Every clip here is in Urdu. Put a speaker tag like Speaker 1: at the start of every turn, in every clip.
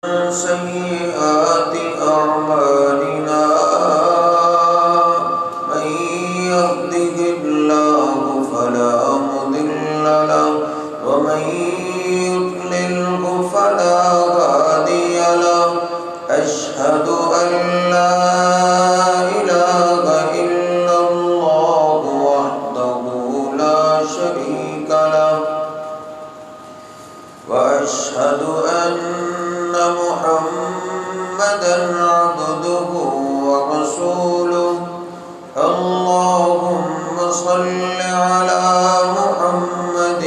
Speaker 1: سيئات أعمالنا من يهده الله فلا مضل له ومن يضلله فلا هادي له أشهد أن لا إله إلا الله وحده لا شريك له وأشهد أن محمدًا عبده ورسوله اللهم صل على محمد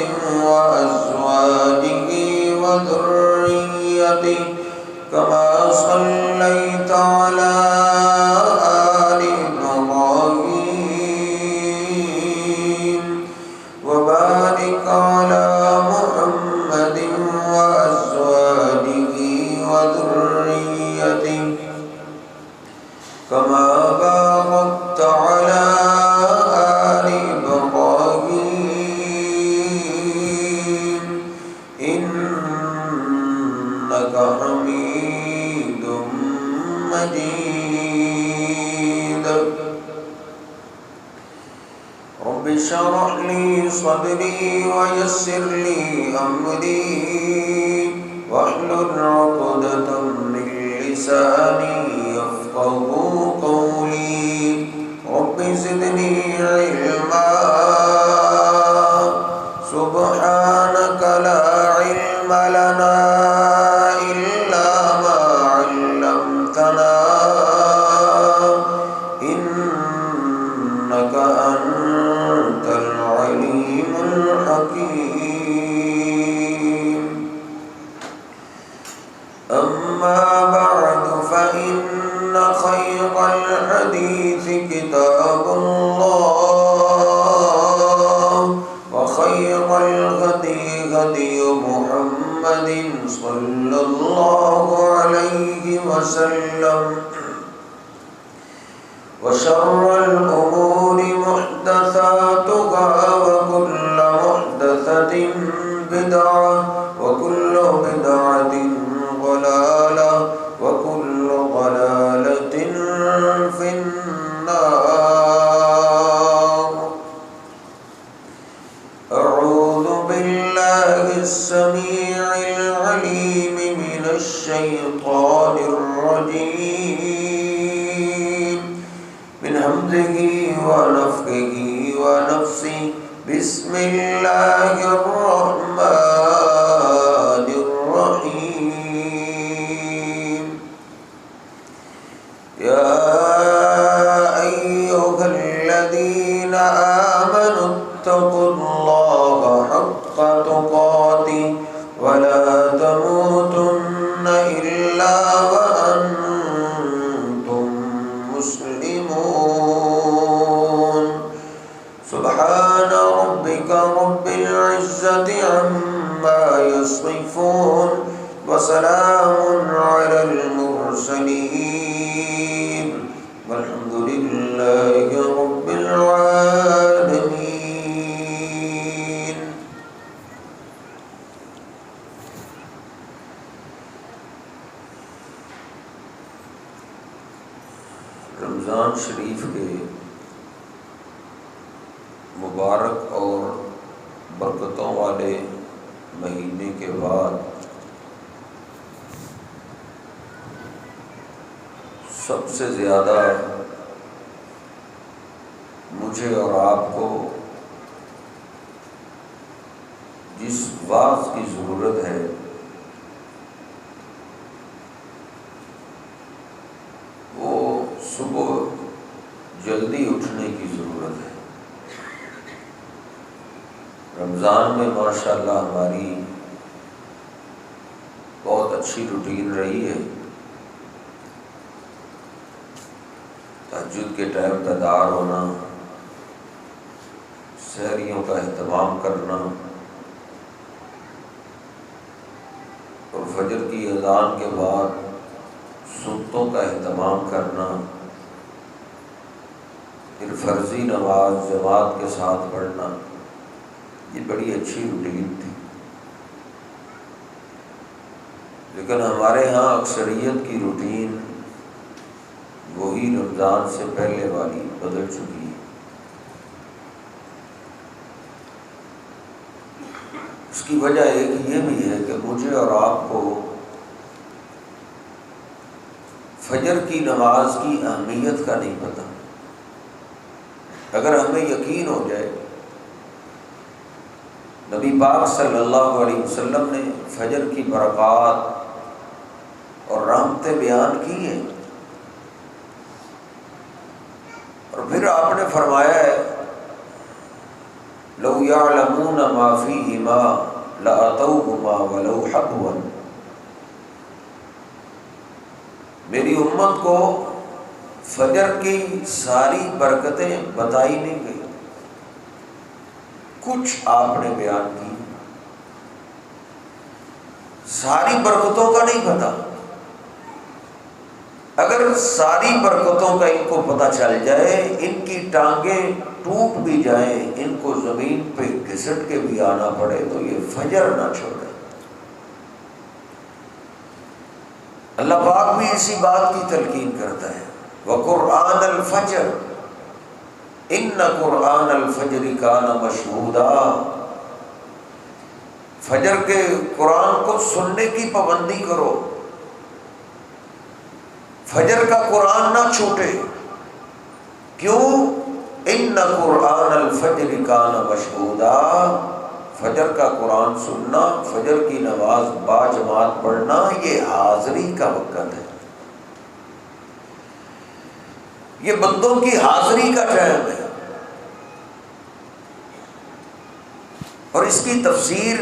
Speaker 1: وأزواجه وذريته كما صليت على آل إبراهيم وبارك على محمد وأزواجه وذريته كما باركت على آل إبراهيم إنك حميد مجيد رب اشرح لي صدري ويسر لي أمري واحلل عقدة من لساني يفقهوا قولي رب زدني علما سبحانك لا علم لنا إلا ما علمتنا إنك أنت العليم الحكيم أما بعد فإن خير الحديث كتاب الله وخير الهدي هدي محمد صلى الله عليه وسلم وشر الأمور محدثاتها وكل محدثة بدعة وكل بدعة ضلالة وكل ضلالة في النار أعوذ بالله السميع العليم من الشيطان الرجيم من همزه ونفخه ونفسه بسم الله الرحمن الرحيم يا أيها الذين آمنوا اتقوا الله حق تقاته ولا تموتن إلا وأنتم مسلمون سبحان ربك رب العزة عما يصفون وسلام على المرسلين والحمد لله رب العالمين رمضان شریف کے مبارک اور برکتوں والے مہینے کے بعد سب سے زیادہ مجھے اور آپ کو جس واعظ کی ضرورت ہے وہ صبح جلدی اٹھنے کی ضرورت ہے۔ رمضان میں ماشاءاللہ ہماری بہت اچھی روٹین رہی ہے، تہجد کے ٹائم بیدار ہونا، سحریوں کا اہتمام کرنا اور فجر کی اذان کے بعد سنتوں کا اہتمام کرنا، پھر فرضی نماز جماعت کے ساتھ پڑھنا، یہ بڑی اچھی روٹین تھی۔ لیکن ہمارے ہاں اکثریت کی روٹین وہی رمضان سے پہلے والی بدل چکی ہے۔ اس کی وجہ ایک یہ بھی ہے کہ مجھے اور آپ کو فجر کی نماز کی اہمیت کا نہیں پتہ۔ اگر ہمیں یقین ہو جائے نبی پاک صلی اللہ علیہ وسلم نے فجر کی برکات اور رحمتیں بیان کی ہیں، اور پھر آپ نے فرمایا ہے لو یعلمون ما فیہما لاتوہما ولو حبوا، میری امت کو فجر کی ساری برکتیں بتائی نہیں گئی، کچھ آپ نے بیان کی، ساری برکتوں کا نہیں پتا۔ اگر ساری برکتوں کا ان کو پتہ چل جائے، ان کی ٹانگیں ٹوٹ بھی جائیں، ان کو زمین پہ گھسٹ کے بھی آنا پڑے تو یہ فجر نہ چھوڑے۔ اللہ پاک بھی اسی بات کی تلقین کرتا ہے، وَقُرْآنَ الْفَجْرِ إِنَّ قُرْآنَ الْفَجْرِ كَانَ مَشْهُودًا، فجر کے قرآن کو سننے کی پابندی کرو، فجر کا قرآن نہ چھوٹے۔ کیوں؟ إِنَّ قُرْآنَ الْفَجْرِ كَانَ مَشْهُودًا، فجر کا قرآن سننا، فجر کی نماز باجماعت پڑھنا، یہ حاضری کا وقت ہے، یہ بندوں کی حاضری کا ٹائم ہے۔ اور اس کی تفسیر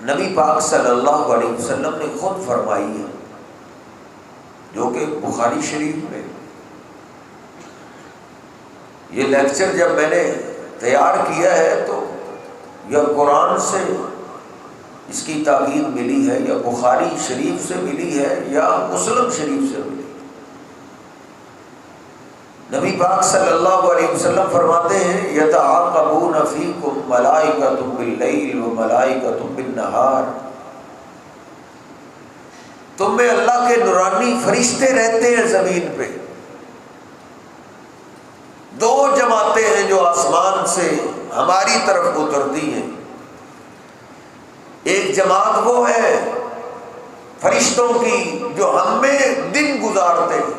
Speaker 1: نبی پاک صلی اللہ علیہ وسلم نے خود فرمائی ہے، جو کہ بخاری شریف میں۔ یہ لیکچر جب میں نے تیار کیا ہے تو یا قرآن سے اس کی تاکید ملی ہے، یا بخاری شریف سے ملی ہے، یا مسلم شریف سے ملی۔ نبی پاک صلی اللہ علیہ وسلم فرماتے ہیں یتعاقبون فیکم ملائکۃ باللیل و ملائکۃ بالنہار، تم میں اللہ کے نورانی فرشتے رہتے ہیں زمین پہ۔ دو جماعتیں ہیں جو آسمان سے ہماری طرف اترتی ہیں، ایک جماعت وہ ہے فرشتوں کی جو ہم میں دن گزارتے ہیں،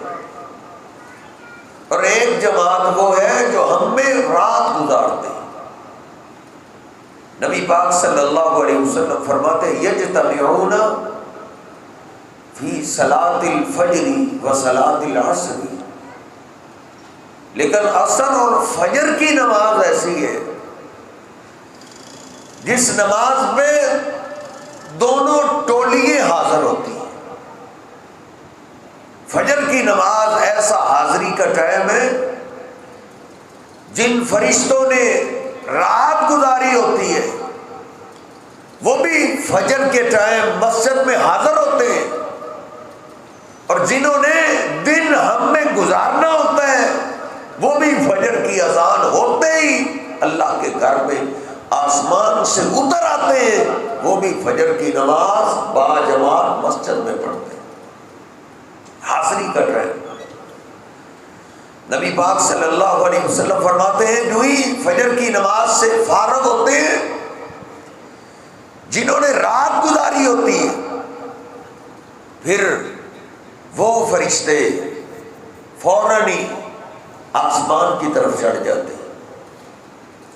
Speaker 1: اور ایک جماعت وہ ہے جو ہم میں رات گزارتے ہیں۔ نبی پاک صلی اللہ علیہ وسلم فرماتے ہیں یجتمعون فی صلاۃ الفجر و صلاۃ العصر، لیکن عصر اور فجر کی نماز ایسی ہے جس نماز میں دونوں ٹولیے حاضر ہوتی ہیں۔ فجر کی نماز ایسا حاضری کا ٹائم ہے، جن فرشتوں نے رات گزاری ہوتی ہے وہ بھی فجر کے ٹائم مسجد میں حاضر ہوتے ہیں، اور جنہوں نے دن ہم میں گزارنا ہوتا ہے وہ بھی فجر کی اذان ہوتے ہی اللہ کے گھر میں آسمان سے اتر آتے ہیں، وہ بھی فجر کی نماز باجماعت مسجد میں پڑھتے ہیں۔ حاضری کا ٹائم۔ نبی پاک صلی اللہ علیہ وسلم فرماتے ہیں جو ہی فجر کی نماز سے فارغ ہوتے ہیں، جنہوں نے رات گزاری ہوتی ہے، پھر وہ فرشتے فوراً ہی آسمان کی طرف چڑھ جاتے ہیں۔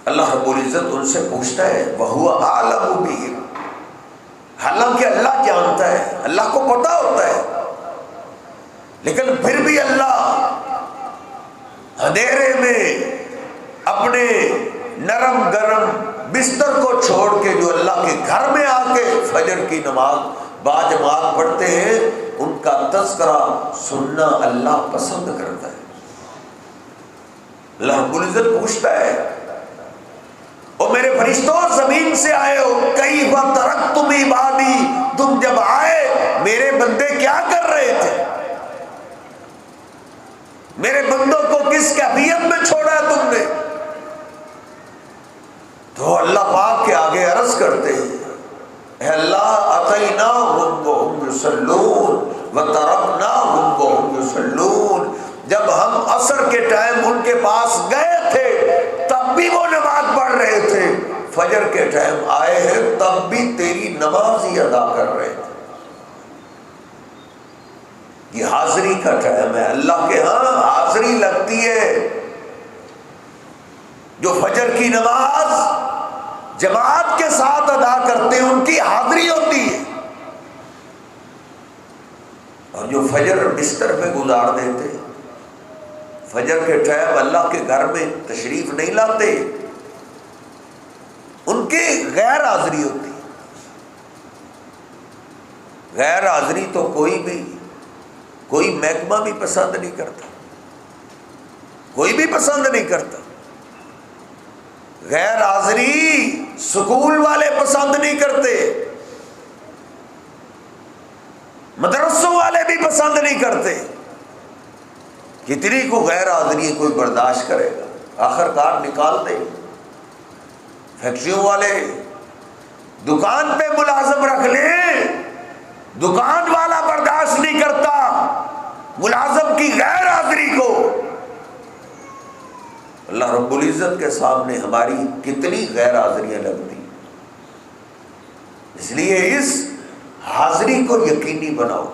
Speaker 1: اللہ رب العزت ان سے پوچھتا ہے وَهُوَ أَعْلَمُ بِهِمْ، حالانکہ اللہ جانتا ہے، اللہ کو پتہ ہوتا ہے، لیکن پھر بھی اللہ اندھیرے میں اپنے نرم گرم بستر کو چھوڑ کے جو اللہ کے گھر میں آ کے فجر کی نماز باجماعت پڑھتے ہیں، ان کا تذکرہ سننا اللہ پسند کرتا ہے۔ اللہ رب العزت پوچھتا ہے او میرے فرشتوں زمین سے آئے ہو، کیف ترکتم عبادی، تم جب آئے میرے بندے کیا کر رہے تھے، میرے بندوں کو کس کیفیت میں چھوڑا تم نے؟ تو اللہ پاک کے آگے عرض کرتے ہیں اے اللہ اتیناہم وہم یصلون وترکناہم وہم یصلون. جب ہم عصر کے ٹائم ان کے پاس گئے تھے تب بھی وہ نماز پڑھ رہے تھے، فجر کے ٹائم آئے ہیں تب بھی تیری نماز ہی ادا کر رہے تھے. یہ حاضری کا ٹائم ہے، اللہ کے ہاں حاضری لگتی ہے. جو فجر کی نماز جماعت کے ساتھ ادا کرتے ہیں ان کی حاضری ہوتی ہے، اور جو فجر بستر پہ گزار دیتے، فجر کے ٹائم اللہ کے گھر میں تشریف نہیں لاتے، ان کی غیر حاضری ہوتی ہے. غیر حاضری تو کوئی محکمہ بھی پسند نہیں کرتا، کوئی بھی پسند نہیں کرتا. غیر حاضری سکول والے پسند نہیں کرتے، مدرسوں والے بھی پسند نہیں کرتے. کتنی کو غیر حاضری کوئی برداشت کرے گا، آخر کار نکال دے. فیکٹریوں والے دکان پہ ملازم رکھ لیں، دکان والا برداشت نہیں کرتا ملازم کی غیر حاضری کو. اللہ رب العزت کے سامنے ہماری کتنی غیر حاضریاں لگتی. اس لیے اس حاضری کو یقینی بناؤ.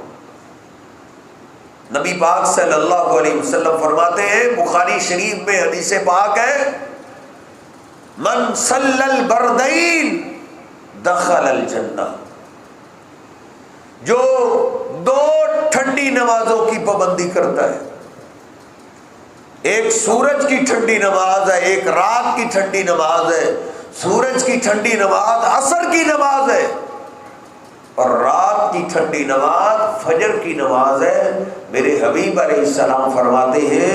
Speaker 1: نبی پاک صلی اللہ علیہ وسلم فرماتے ہیں، بخاری شریف میں حدیث پاک ہے، من صلی البردین دخل الجنہ. جو 2 ٹھنڈی نمازوں کی پابندی کرتا ہے، ایک سورج کی ٹھنڈی نماز ہے، ایک رات کی ٹھنڈی نماز ہے. سورج کی ٹھنڈی نماز عصر کی نماز ہے، اور رات کی ٹھنڈی نماز فجر کی نماز ہے. میرے حبیب علیہ السلام فرماتے ہیں،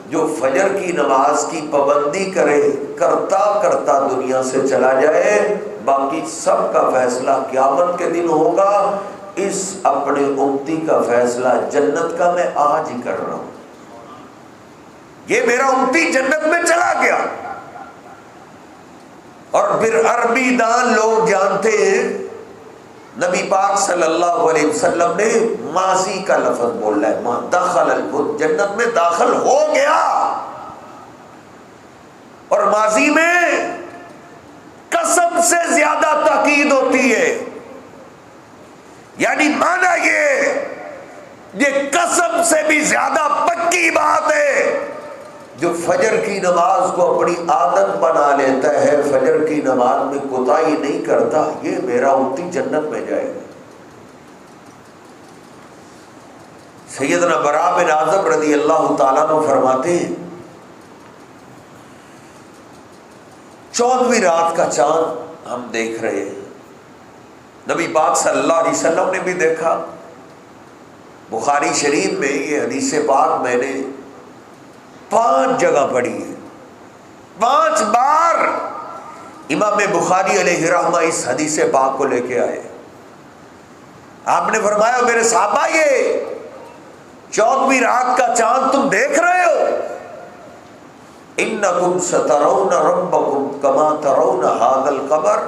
Speaker 1: جو فجر کی نماز کی پابندی کرتا دنیا سے چلا جائے، باقی سب کا فیصلہ قیامت کے دن ہوگا. اس اپنے امتی کا فیصلہ جنت کا میں آج ہی کر رہا ہوں. یہ میرا امتی جنت میں چلا گیا. اور پھر عربی دان لوگ جانتے ہیں، نبی پاک صلی اللہ علیہ وسلم نے ماضی کا لفظ بولا ہے، ما دخل البت، جنت میں داخل ہو گیا. اور ماضی میں قسم سے زیادہ تاکید ہوتی ہے، یعنی معنی یہ قسم سے بھی زیادہ پکی بات ہے. جو فجر کی نماز کو اپنی عادت بنا لیتا ہے، فجر کی نماز میں کوتاہی نہیں کرتا، یہ میرا امتی جنت میں جائے گا. سیدنا براء بن عازب رضی اللہ تعالیٰ عنہ فرماتے ہیں، 14ویں رات کا چاند ہم دیکھ رہے ہیں. نبی پاک صلی اللہ علیہ وسلم نے بھی دیکھا. بخاری شریف میں یہ حدیث پاک میں نے 5 جگہ پڑھی ہے، 5 بار امام بخاری علیہ رحمہ اس حدیث پاک کو لے کے آئے. آپ نے فرمایا، میرے صحابہ، یہ 14ویں رات کا چاند تم دیکھ رہے ہو، انکم سترون ربکم کما ترون ھذا القمر،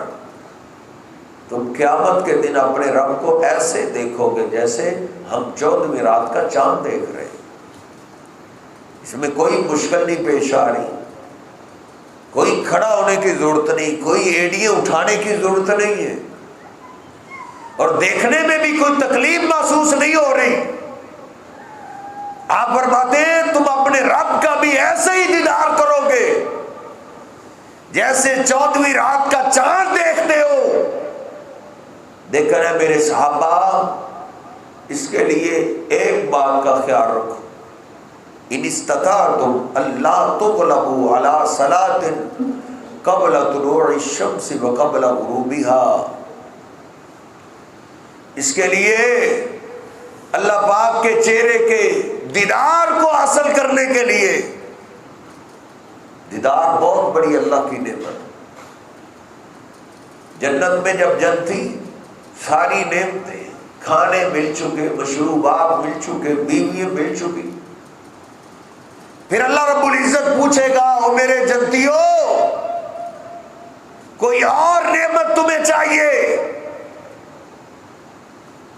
Speaker 1: تم قیامت کے دن اپنے رب کو ایسے دیکھو گے جیسے ہم 14ویں رات کا چاند دیکھ رہے ہیں. اس میں کوئی مشکل نہیں پیش آ رہی، کوئی کھڑا ہونے کی ضرورت نہیں، کوئی ایڑیاں اٹھانے کی ضرورت نہیں ہے، اور دیکھنے میں بھی کوئی تکلیف محسوس نہیں ہو رہی. آپ فرماتے ہیں تم اپنے رب کا بھی ایسے ہی دیدار کرو گے جیسے 14ویں رات کا چاند دیکھتے ہو. دیکھ رہے میرے صحابہ، اس کے لیے ایک بات کا خیال رکھو، ان استطعتم الا تغلبوا على صلاة قبل طلوع الشمس وقبل غروبها. اس کے لیے اللہ پاک کے چہرے کے دیدار کو حاصل کرنے کے لیے، دیدار بہت بڑی اللہ کی نعمت. جنت میں جب جنت تھی، ساری نعمتیں، کھانے مل چکے، مشروبات مل چکے، بیویاں مل چکی. پھر اللہ رب العزت پوچھے گا، او میرے جنتیوں، کوئی اور نعمت تمہیں چاہیے؟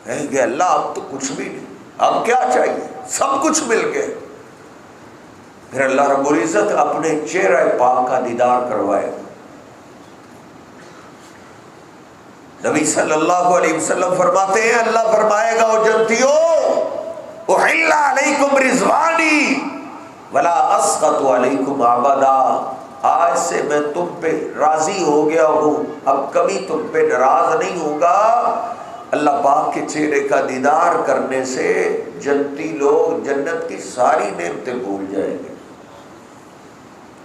Speaker 1: کہیں گے اللہ اب تو کچھ بھی نہیں، اب کیا چاہیے، سب کچھ مل گئے۔ پھر اللہ رب العزت اپنے چہرہ پاک کا دیدار کروائے۔ نبی صلی اللہ علیہ وسلم فرماتے ہیں اللہ فرمائے گا او جنتیو احل علیکم رضوانی ولا اسخط علیکم ابدا، آج سے میں تم پہ راضی ہو گیا ہوں، اب کبھی تم پہ ناراض نہیں ہوگا۔ اللہ پاک کے چہرے کا دیدار کرنے سے جنتی لوگ جنت کی ساری نعمتیں بھول جائیں گے۔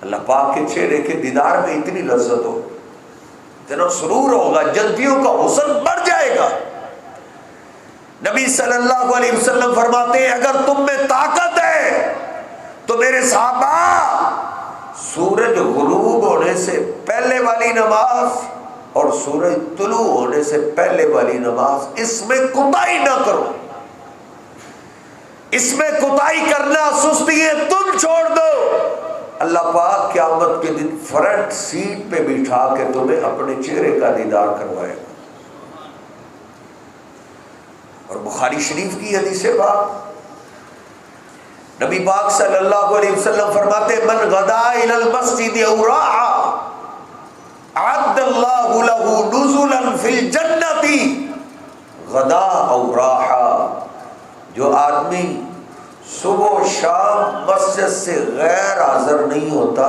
Speaker 1: اللہ پاک کے چہرے کے دیدار میں اتنی لذت ہو، اتنا سرور ہوگا، جنتیوں کا حسن بڑھ جائے گا۔ نبی صلی اللہ علیہ وسلم فرماتے ہیں اگر تم میں طاقت ہے تو میرے صحابہ سورج غروب ہونے سے پہلے والی نماز اور سورج طلوع ہونے سے پہلے والی نماز، اس میں کوتاہی نہ کرو، اس میں کوتاہی کرنا سستی ہے تم چھوڑ دو۔ اللہ پاک قیامت کے دن فرنٹ سیٹ پہ بٹھا کے تمہیں اپنے چہرے کا دیدار کروائے گا۔ اور بخاری شریف کی حدیث پاک نبی پاک صلی اللہ علیہ وسلم فرماتے من غدا الی المسجد او راح اعد اللہ له نزلا فی الجنۃ غدا او راح، جو آدمی صبح و شام مسجد سے غیر حاضر نہیں ہوتا،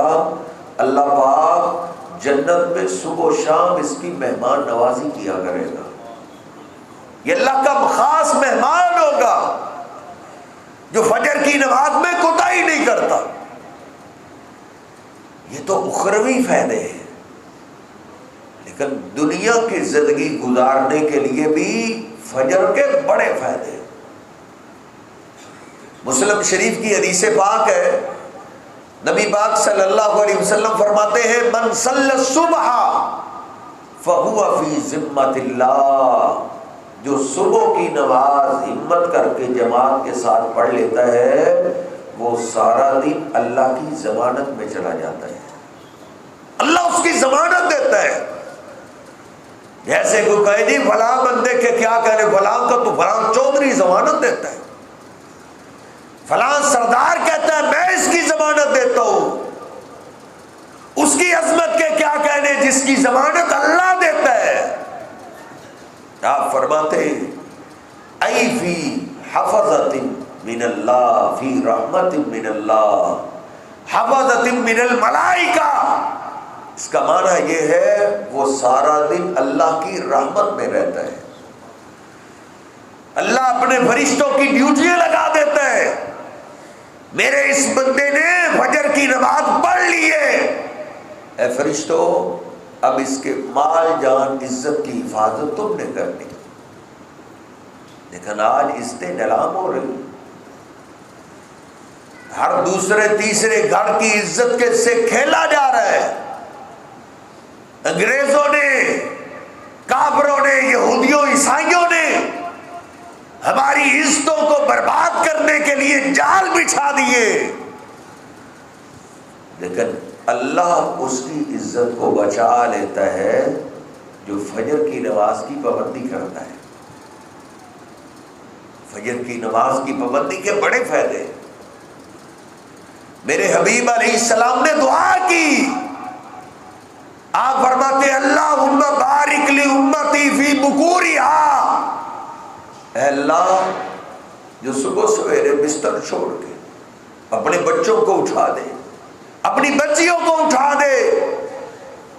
Speaker 1: اللہ پاک جنت میں صبح و شام اس کی مہمان نوازی کیا کرے گا، یہ اللہ کا خاص مہمان ہوگا جو فجر کی نماز میں کوتاہی نہیں کرتا۔ یہ تو اخروی فائدے ہیں، لیکن دنیا کی زندگی گزارنے کے لیے بھی فجر کے بڑے فائدے ہیں۔ مسلم شریف کی حدیث پاک ہے، نبی پاک صلی اللہ علیہ وسلم فرماتے ہیں من صلی الصبح فہو فی ذمۃ اللہ، جو صبح کی نماز ہمت کر کے جماعت کے ساتھ پڑھ لیتا ہے وہ سارا دن اللہ کی ضمانت میں چلا جاتا ہے، اللہ اس کی ضمانت دیتا ہے۔ جیسے کوئی کہے جی فلاں بندے کے کیا کہنے، فلاں کا تو فلاں چودھری ضمانت دیتا ہے، فلاں سردار کہتا ہے میں اس کی ضمانت دیتا ہوں، اس کی عظمت کے کیا کہنے جس کی ضمانت اللہ دیتا ہے۔ آپ فرماتے ہیں ای فی حفظت من اللہ فی رحمت من اللہ حفظت من الملائکہ، اس کا معنی یہ ہے وہ سارا دن اللہ کی رحمت میں رہتا ہے، اللہ اپنے فرشتوں کی ڈیوٹیاں لگا دیتا ہے، میرے اس بندے نے فجر کی نماز پڑھ لی ہے، اے فرشتوں اب اس کے مال جان عزت کی حفاظت تم نے کرنی۔ لیکن آج عزتیں نیلام ہو رہی، ہر دوسرے تیسرے گھر کی عزت کے سے کھیلا جا رہا ہے۔ انگریزوں نے، کافروں نے، یہودیوں عیسائیوں نے ہماری عزتوں کو برباد کرنے کے لیے جال بچھا دیے، لیکن اللہ اس کی عزت کو بچا لیتا ہے جو فجر کی نماز کی پابندی کرتا ہے۔ فجر کی نماز کی پابندی کے بڑے فائدے، میرے حبیب علیہ السلام نے دعا کی، آپ فرماتے اللہم بارک لی امتی فی بکورہا، اے اللہ جو صبح سویرے بستر چھوڑ کے اپنے بچوں کو اٹھا دے، اپنی بچیوں کو اٹھا دے،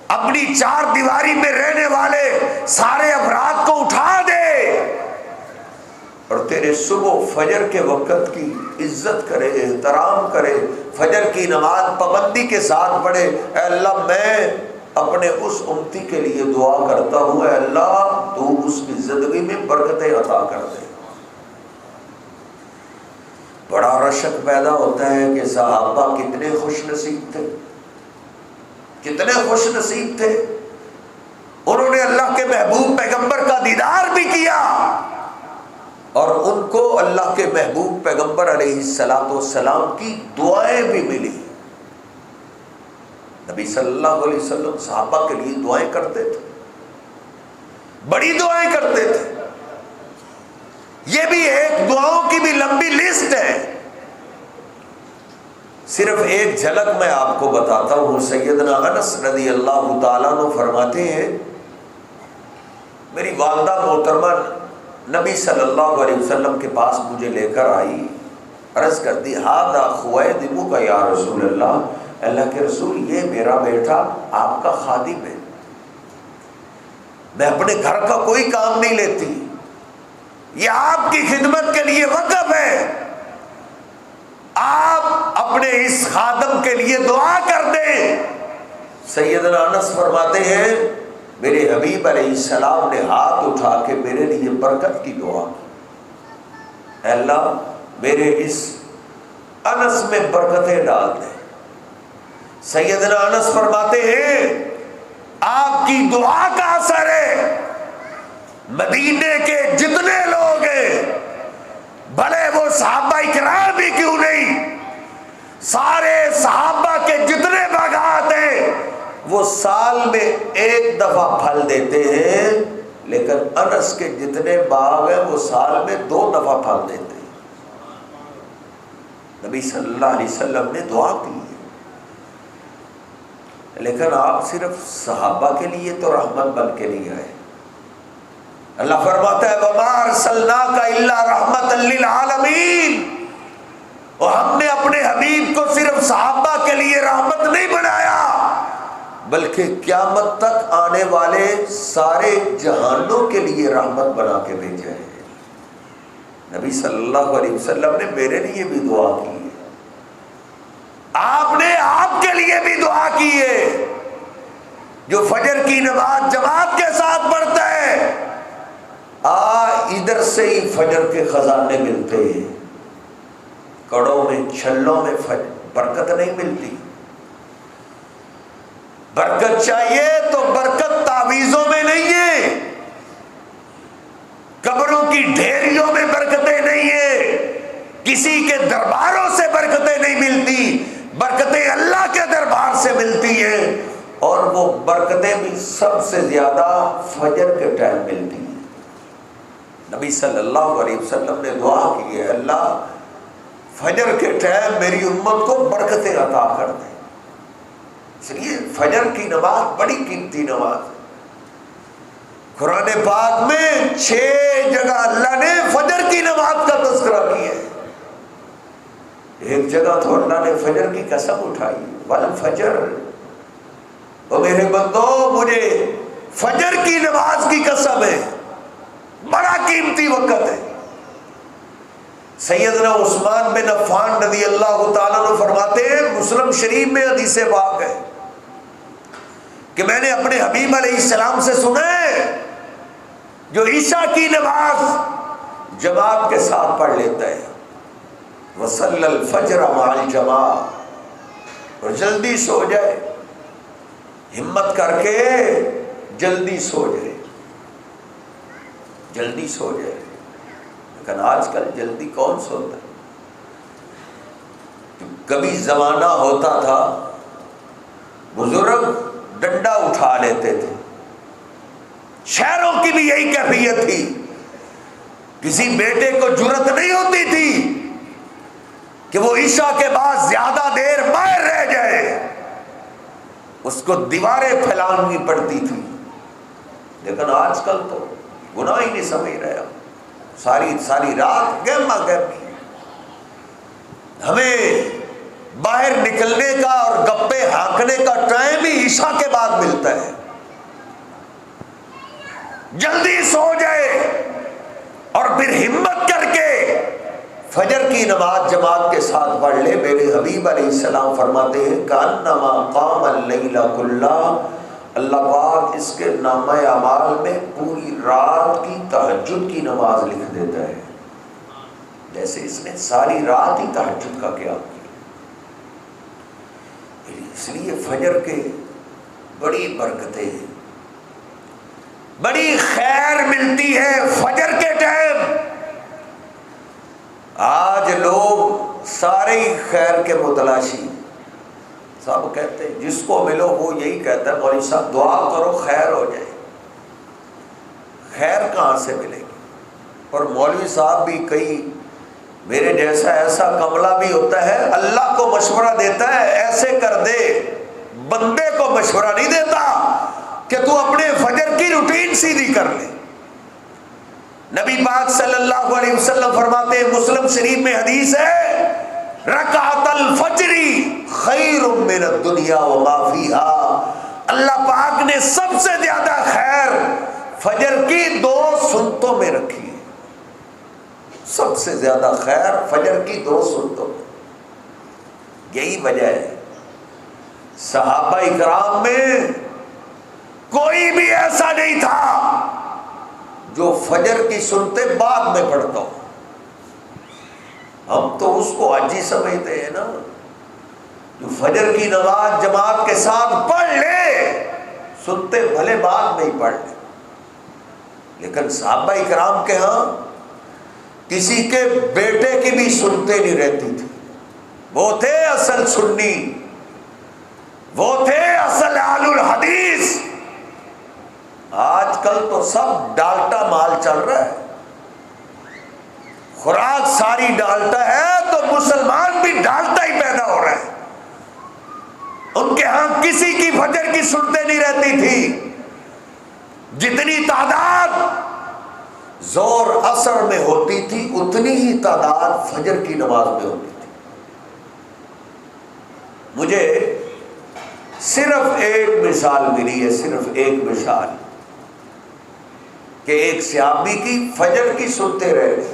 Speaker 1: اپنی چار دیواری میں رہنے والے سارے افراد کو اٹھا دے اور تیرے صبح فجر کے وقت کی عزت کرے، احترام کرے، فجر کی نماز پابندی کے ساتھ پڑھے۔ اے اللہ میں اپنے اس امتی کے لیے دعا کرتا ہوں، اے اللہ تو اس کی زندگی میں برکتیں عطا کر دے۔ بڑا رشک پیدا ہوتا ہے کہ صحابہ کتنے خوش نصیب تھے، کتنے خوش نصیب تھے، انہوں نے اللہ کے محبوب پیغمبر کا دیدار بھی کیا اور ان کو اللہ کے محبوب پیغمبر علیہ السلام کی دعائیں بھی ملی۔ نبی صلی اللہ علیہ وسلم صحابہ کے لیے دعائیں کرتے تھے، بڑی دعائیں کرتے تھے۔ یہ بھی ایک دعاؤں کی بھی لمبی لسٹ ہے. صرف ایک جھلک میں آپ کو بتاتا ہوں. سیدنا انس رضی اللہ تعالیٰ عنہ فرماتے ہیں میری والدہ محترمہ نبی صلی اللہ علیہ وسلم کے پاس مجھے لے کر آئی, عرض کرتی ھذا خویدمک یا رسول اللہ, اللہ کے رسول یہ میرا بیٹا آپ کا خادم ہے, میں اپنے گھر کا کوئی کام نہیں لیتی, یہ آپ کی خدمت کے لیے وقف ہے, آپ اپنے اس خادم کے لیے دعا کر دیں. سیدنا انس فرماتے ہیں میرے حبیب علیہ السلام نے ہاتھ اٹھا کے میرے لیے برکت کی دعا کی, اے اللہ میرے اس انس میں برکتیں ڈال دیں. سیدنا انس فرماتے ہیں آپ کی دعا کا اثر ہے, مدینے کے جتنے لوگ ہیں بھلے وہ صحابہ کرام بھی کیوں نہیں, سارے صحابہ کے جتنے باغات ہیں وہ سال میں ایک دفعہ پھل دیتے ہیں, لیکن انس کے جتنے باغ ہیں وہ سال میں 2 دفعہ پھل دیتے ہیں. نبی صلی اللہ علیہ وسلم نے دعا کی ہے, لیکن آپ صرف صحابہ کے لیے تو رحمت بن کے نہیں آئے. اللہ فرماتا ہے وَمَا أَرْسَلْنَاكَ إِلَّا رَحْمَةً لِّلْعَالَمِينَ, اور ہم نے اپنے حبیب کو صرف صحابہ کے لیے رحمت نہیں بنایا بلکہ قیامت تک آنے والے سارے جہانوں کے لیے رحمت بنا کے بھیجا ہے. نبی صلی اللہ علیہ وسلم نے میرے لیے بھی دعا کی ہے, آپ نے آپ کے لیے بھی دعا کی ہے. جو فجر کی نماز جماعت کے ساتھ پڑھتا ہے ادھر سے ہی فجر کے خزانے ملتے ہیں, کڑوں میں چھلوں میں برکت نہیں ملتی. برکت چاہیے تو برکت تعویذوں میں نہیں ہے, قبروں کی ڈھیریوں میں برکتیں نہیں ہے, کسی کے درباروں سے برکتیں نہیں ملتی, برکتیں اللہ کے دربار سے ملتی ہیں, اور وہ برکتیں بھی سب سے زیادہ فجر کے ٹائم ملتی ہیں. نبی صلی اللہ علیہ وسلم نے دعا کی ہے اللہ فجر کے ٹائم میری امت کو برکتیں عطا کر دیں. اس لیے فجر کی نماز بڑی قیمتی نماز ہے. قرآن پاک میں 6 جگہ اللہ نے فجر کی نماز کا تذکرہ کیا ہے. ایک جگہ تو اللہ نے فجر کی قسم اٹھائی والفجر, اور میرے بندو مجھے فجر کی نماز کی قسم ہے, بڑا قیمتی وقت ہے. سیدنا عثمان بن عفان رضی اللہ تعالیٰ عنہ فرماتے ہیں, مسلم شریف میں حدیث پاک ہے کہ میں نے اپنے حبیب علیہ السلام سے سنا ہے جو عشاء کی نماز جماعت کے ساتھ پڑھ لیتا ہے وصلی الفجر مع الجماع, اور جلدی سو جائے, ہمت کر کے جلدی سو جائے, جلدی سو جائے. لیکن آج کل جلدی کون سوتا ہے؟ کبھی زمانہ ہوتا تھا بزرگ ڈنڈا اٹھا لیتے تھے, شہروں کی بھی یہی کیفیت تھی, کسی بیٹے کو جرأت نہیں ہوتی تھی کہ وہ عشاء کے بعد زیادہ دیر باہر رہ جائے, اس کو دیواریں پھیلانی پڑتی تھی. لیکن آج کل تو گناہ ہی نہیں سمجھ رہے, ساری رات گہما گہمی. ہمیں باہر نکلنے کا اور گپے ہانکنے کا ٹائم ہی عشاء کے بعد ملتا ہے. جلدی سو جائے اور پھر ہمت کر کے فجر کی نماز جماعت کے ساتھ پڑھ لے. میرے حبیب علیہ السلام فرماتے ہیں کأنما قام اللیل کلہ, اللہ پاک اس کے نامہ اعمال میں پوری رات کی تہجد کی نماز لکھ دیتا ہے, جیسے اس نے ساری رات ہی تہجد کا قیام کیا. اس لیے فجر کے بڑی برکتیں ہیں, بڑی خیر ملتی ہے فجر کے ٹائم. آج لوگ سارے ہی خیر کے متلاشی, سب کہتے ہیں جس کو ملو وہ یہی کہتا ہے مولوی صاحب دعا کرو خیر ہو جائے. خیر کہاں سے ملے گی؟ اور مولوی صاحب بھی کئی میرے جیسا ایسا کملا بھی ہوتا ہے، اللہ کو مشورہ دیتا ہے ایسے کر دے، بندے کو مشورہ نہیں دیتا کہ تو اپنے فجر کی روٹین سیدھی کر لے۔ نبی پاک صلی اللہ علیہ وسلم فرماتے ہیں، مسلم شریف میں حدیث ہے، رکعت الفجر خیر من الدنیا وما فیہا، اللہ پاک نے سب سے زیادہ خیر فجر کی 2 سنتوں میں رکھی ہے، سب سے زیادہ خیر فجر کی 2 سنتوں میں۔ یہی وجہ ہے صحابہ اکرام میں کوئی بھی ایسا نہیں تھا جو فجر کی سنتے بعد میں پڑھتا ہو۔ ہم تو اس کو حج ہی سمجھتے ہیں نا، جو فجر کی نماز جماعت کے ساتھ پڑھ لے، سنتے بھلے بعد میں ہی پڑھ لے، لیکن صحابہ اکرام کے ہاں کسی کے بیٹے کی بھی سنتے نہیں رہتی تھی، وہ تھے اصل سنی، وہ تھے اصل اہل الحدیث۔ آج کل تو سب ڈالٹا مال چل رہا ہے، خوراک ساری ڈالٹا ہے، تو مسلمان بھی ڈالٹا ہی پیدا ہو رہا ہے۔ ان کے ہاں کسی کی فجر کی سنتے نہیں رہتی تھی، جتنی تعداد زور اثر میں ہوتی تھی اتنی ہی تعداد فجر کی نماز میں ہوتی تھی۔ مجھے صرف ایک مثال ملی ہے، صرف ایک مثال، کہ ایک صحابی کی فجر کی سنتے رہ گئے،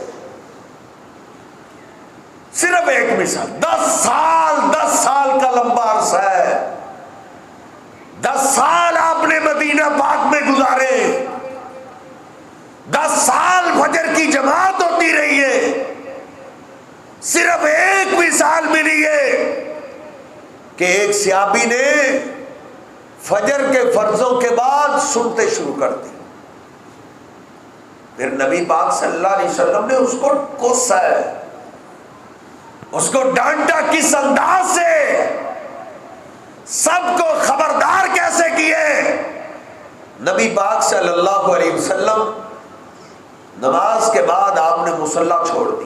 Speaker 1: صرف ایک مثال۔ 10 سال کا لمبا عرصہ ہے، 10 سال آپ نے مدینہ پاک میں گزارے، 10 سال فجر کی جماعت ہوتی رہی ہے، صرف ایک مثال ملی ہے کہ ایک صحابی نے فجر کے فرضوں کے بعد سنتے شروع کر دی، پھر نبی پاک صلی اللہ علیہ وسلم نے اس کو کوسا ہے، اس کو ڈانٹا، کس انداز سے، سب کو خبردار کیسے کیے۔ نبی پاک صلی اللہ علیہ وسلم نماز کے بعد آپ نے مصلی چھوڑ دی،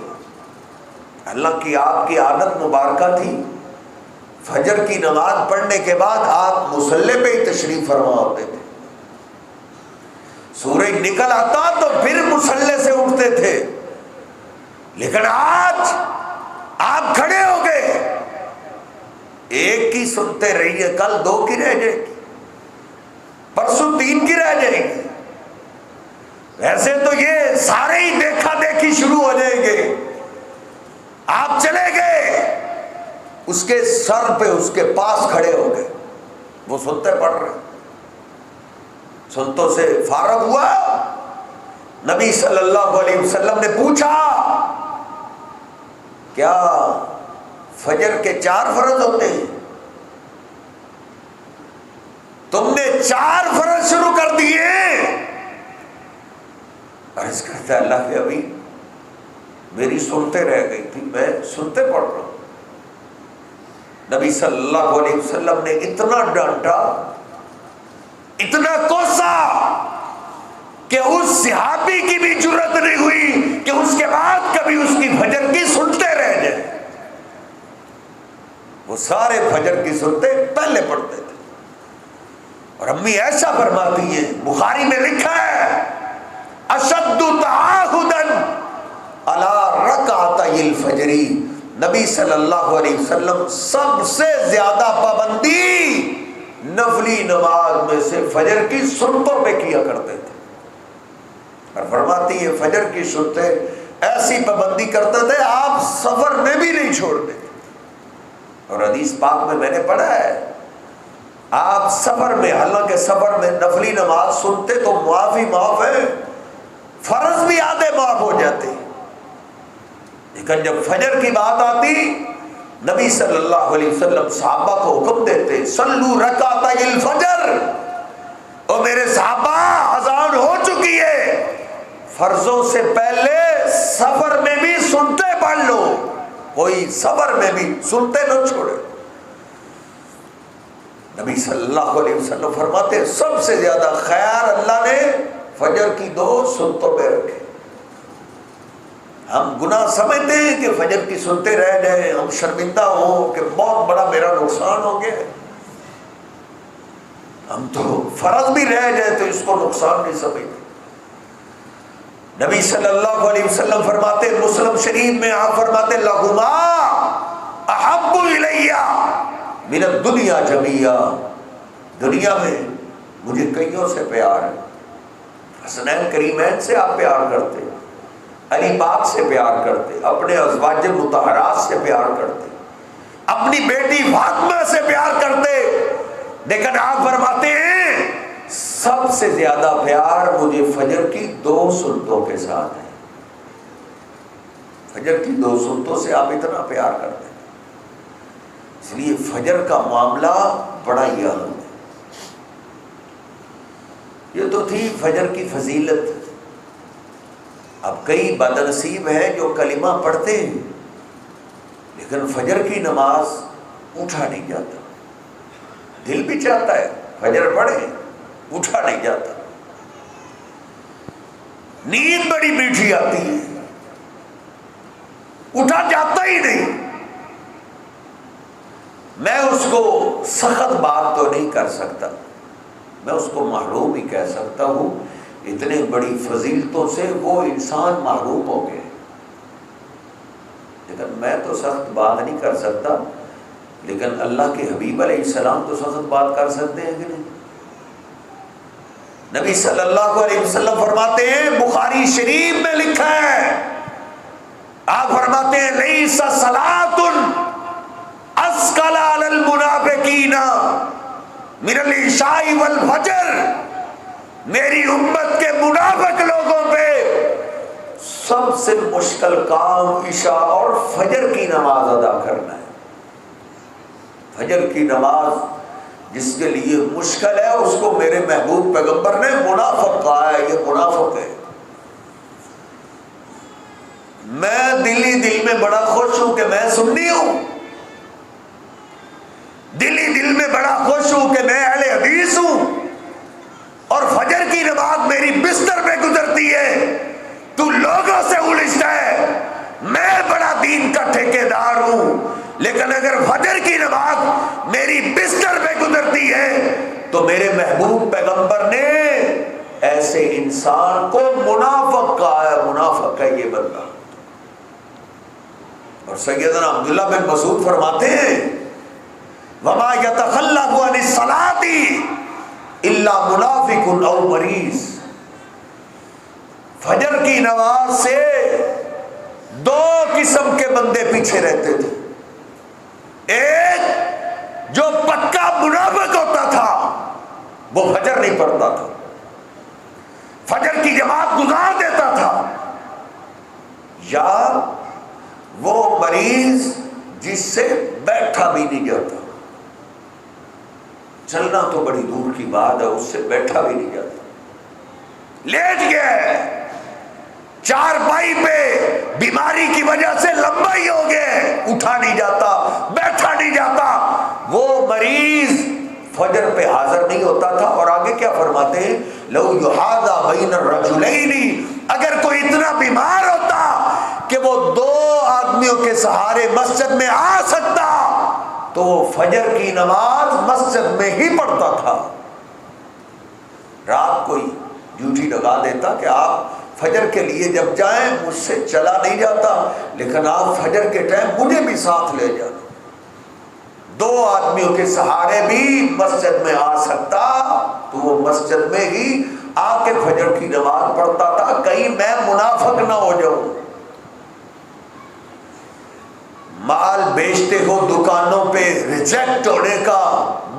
Speaker 1: حالانکہ آپ کی عادت مبارکہ تھی فجر کی نماز پڑھنے کے بعد آپ مصلی پہ ہی تشریف فرما ہوتے تھے، سورج نکل آتا تو پھر مصلی سے اٹھتے تھے، لیکن آج آپ کھڑے ہو گئے، ایک کی سنتے رہیے، کل 2 کی رہ جائے گی، پرسوں 3 کی رہ جائے گی، ویسے تو یہ سارے ہی دیکھا دیکھی شروع ہو جائیں گے۔ آپ چلے گئے، اس کے سر پہ اس کے پاس کھڑے ہو گئے، وہ سنتے پڑھ رہے، سنتوں سے فارغ ہوا، نبی صلی اللہ علیہ وسلم نے پوچھا، کیا فجر کے 4 فرض ہوتے ہیں؟ تم نے 4 فرض شروع کر دیے۔ عرض کرتا ہے، اللہ کے ابھی میری سنتے رہ گئی تھی، میں سنتے پڑھ رہا ہوں۔ نبی صلی اللہ علیہ وسلم نے اتنا ڈانٹا، اتنا کوسا کہ اس صحابی کی بھی جرت نہیں ہوئی کہ اس کے بعد کبھی اس کی فجر کی سنتے رہ جائے۔ وہ سارے فجر کی سنتے پہلے پڑھتے تھے، اور امی ایسا فرماتی ہیں، بخاری میں لکھا ہے، اشد تعاہدن علی رکعتی الفجر، نبی صلی اللہ علیہ وسلم سب سے زیادہ پابندی نفلی نماز میں سے فجر کی سنتوں پہ کیا کرتے تھے، اور فرماتی ہے فجر کی سنتے ایسی پابندی کرتے تھے آپ سفر میں بھی نہیں چھوڑتے تھے۔ اور حدیث پاک میں نے پڑھا ہے، آپ سفر میں، حالانکہ سفر میں نفلی نماز سنتے تو معاف ہے، فرض بھی آدھے معاف ہو جاتے، لیکن جب فجر کی بات آتی نبی صلی اللہ علیہ وسلم صحابہ کو حکم دیتے، صلو رکعتي الفجر، اور میرے صحابہ اذان ہو چکی ہے، فرضوں سے پہلے سفر میں بھی سنتے پڑھ لو، کوئی سفر میں بھی سنتے نہ چھوڑے۔ نبی صلی اللہ علیہ وسلم فرماتے سب سے زیادہ خیر اللہ نے فجر کی 2 سنتوں میں رکھے۔ ہم گناہ سمجھتے ہیں کہ فجر کی سنتے رہ جائیں، ہم شرمندہ ہوں کہ بہت بڑا میرا نقصان ہو گیا، ہم تو فرض بھی رہ جائے تو اس کو نقصان نہیں سمجھتے۔ نبی صلی اللہ علیہ وسلم فرماتے، مسلم شریف میں آپ فرماتے، لہما احب الی من الدنیا جميعا، دنیا میں مجھے کئیوں سے پیار ہے۔ حسنین کریمین سے آپ پیار کرتے، علی پاک سے پیار کرتے، اپنے ازواج مطہرات سے پیار کرتے، اپنی بیٹی فاطمہ سے پیار کرتے، لیکن آپ فرماتے ہیں سب سے زیادہ پیار مجھے فجر کی 2 سنتوں کے ساتھ ہے۔ فجر کی 2 سنتوں سے آپ اتنا پیار کرتے ہیں، اس لیے فجر کا معاملہ بڑا ہی اہم ہے۔ یہ تو تھی فجر کی فضیلت۔ اب کئی بدنصیب ہیں جو کلمہ پڑھتے ہیں لیکن فجر کی نماز اٹھا نہیں جاتا، دل بھی چاہتا ہے فجر پڑھے، اٹھا نہیں جاتا، نیند بڑی میٹھی آتی ہے، اٹھا جاتا ہی نہیں۔ میں اس کو سخت بات تو نہیں کر سکتا، میں اس کو محروم ہی کہہ سکتا ہوں، اتنے بڑی فضیلتوں سے وہ انسان محروم ہو گئے، لیکن میں تو سخت بات نہیں کر سکتا، لیکن اللہ کے حبیب علیہ السلام تو سخت بات کر سکتے ہیں کہ نہیں؟ نبی صلی اللہ علیہ وسلم فرماتے ہیں، بخاری شریف میں لکھا ہے، آپ فرماتے ہیں لیس صلاۃ اثقل علی المنافقین من العشاء والفجر، میری امت کے منافق لوگوں پہ سب سے مشکل کام عشاء اور فجر کی نماز ادا کرنا ہے۔ فجر کی نماز جس کے لیے مشکل ہے اس کو میرے محبوب پیغمبر نے منافق کہا ہے، یہ منافق ہے۔ میں دل ہی دل میں بڑا خوش ہوں کہ میں سنی ہوں، دل ہی دل میں بڑا خوش ہوں کہ میں اہل حدیث ہوں، اور فجر کی نماز میری بستر پہ گزرتی ہے، تو لوگوں سے الجھتا ہے میں بڑا دین کا ٹھیکیدار ہوں، لیکن اگر فجر کی نماز میری بستر پہ گزرتی ہے تو میرے محبوب پیغمبر نے ایسے انسان کو منافق کہا ہے، منافق ہے یہ بندہ۔ اور سیدنا عبداللہ بن مسعود فرماتے ہیں، وما يتخلف عن الصلاة الا منافق او مریض، فجر کی نماز سے 2 قسم کے بندے پیچھے رہتے تھے، ایک جو پکا منافق ہوتا تھا وہ فجر نہیں پڑھتا تھا، فجر کی جماعت گزار دیتا تھا، یا وہ مریض جس سے بیٹھا بھی نہیں جاتا، چلنا تو بڑی دور کی بات ہے، اس سے بیٹھا بھی نہیں جاتا، لیٹ گیا ہے چارپائی پہ، بیماری کی وجہ سے لمبا ہی ہو گیا، اٹھا نہیں جاتا، بیٹھا نہیں جاتا، وہ مریض فجر پہ حاضر نہیں ہوتا تھا۔ اور آگے کیا فرماتے ہیں، لو یحاذا بین الرجلین، اگر کوئی اتنا بیمار ہوتا کہ وہ 2 آدمیوں کے سہارے مسجد میں آ سکتا تو وہ فجر کی نماز مسجد میں ہی پڑھتا تھا۔ رات کوئی ڈیوٹی لگا دیتا کہ آپ فجر کے لیے جب جائیں، مجھ سے چلا نہیں جاتا لیکن آپ فجر کے ٹائم مجھے بھی ساتھ لے جانا، 2 آدمیوں کے سہارے بھی مسجد میں آ سکتا تو وہ مسجد میں ہی آ کے فجر کی نماز پڑھتا تھا، کہیں میں منافق نہ ہو جاؤں۔ مال بیچتے ہو دکانوں پہ، ریجیکٹ ہونے کا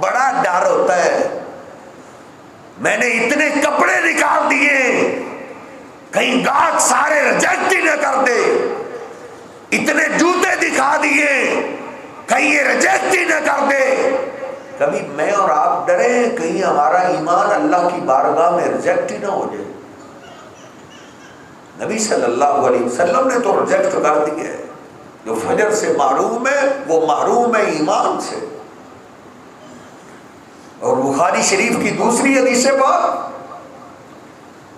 Speaker 1: بڑا ڈر ہوتا ہے، میں نے اتنے کپڑے نکال دیے کہیں گاہک سارے ریجیکٹ ہی نہ کر دے، اتنے جوتے دکھا دیے کہیں یہ ریجیکٹ ہی نہ کر دے۔ کبھی میں اور آپ ڈرے کہیں ہمارا ایمان اللہ کی بارگاہ میں ریجیکٹ ہی نہ ہو جائے؟ نبی صلی اللہ علیہ وسلم نے تو ریجیکٹ کر دیا ہے، جو فجر سے محروم ہے وہ محروم ہے ایمان سے۔ اور بخاری شریف کی دوسری حدیث پاک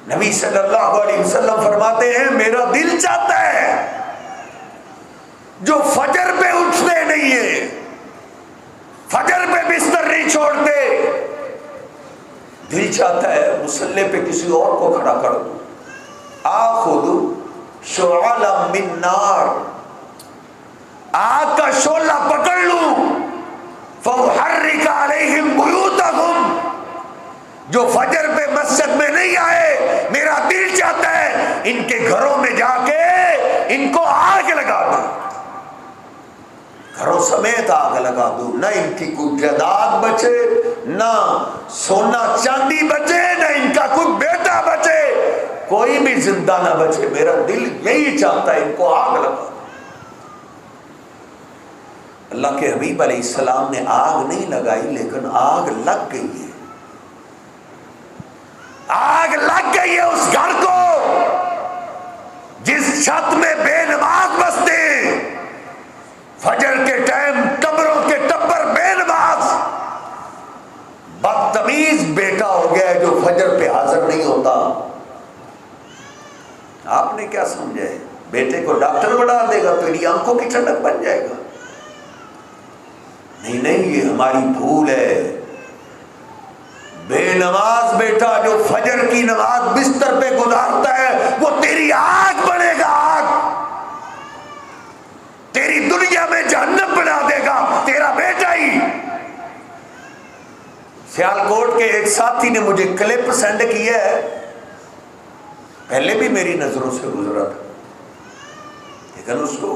Speaker 1: نبی صلی اللہ علیہ وسلم فرماتے ہیں، میرا دل چاہتا ہے جو فجر پہ اٹھتے نہیں ہیں، فجر پہ بستر نہیں چھوڑتے، دل چاہتا ہے مصلی پہ کسی اور کو کھڑا کر دوں، آخذ شعلا من نار، آگ کا شعلہ پکڑ لوں، فاحرق علیہم بیوتہم، جو فجر پہ مسجد میں نہیں آئے میرا دل چاہتا ہے ان کے گھروں میں جا کے ان کو آگ لگا دوں، گھروں سمیت آگ لگا دوں، نہ ان کی کوئی جائیداد بچے، نہ سونا چاندی بچے، نہ ان کا کوئی بیٹا بچے، کوئی بھی زندہ نہ بچے، میرا دل یہی چاہتا ہے ان کو آگ لگا دوں۔ اللہ کے حبیب علیہ السلام نے آگ نہیں لگائی لیکن آگ لگ گئی ہے، آگ لگ گئی ہے اس گھر کو جس چھت میں بے نماز بستے ہیں، فجر کے ٹائم ٹبروں کے ٹبر بے نماز، بدتمیز بیٹا ہو گیا ہے جو فجر پہ حاضر نہیں ہوتا۔ آپ نے کیا سمجھا ہے بیٹے کو ڈاکٹر بنا دے گا تو یہ آنکھوں کی ٹھنڈک بن جائے گا؟ نہیں نہیں، یہ ہماری بھول ہے۔ بے نماز بیٹا جو فجر کی نماز بستر پہ گزارتا ہے وہ تیری آگ بنے گا، آگ تیری دنیا میں جہنم بنا دے گا تیرا بیٹا ہی۔ سیالکوٹ کے ایک ساتھی نے مجھے کلپ سینڈ کیا ہے، پہلے بھی میری نظروں سے گزرا تھا لیکن اس کو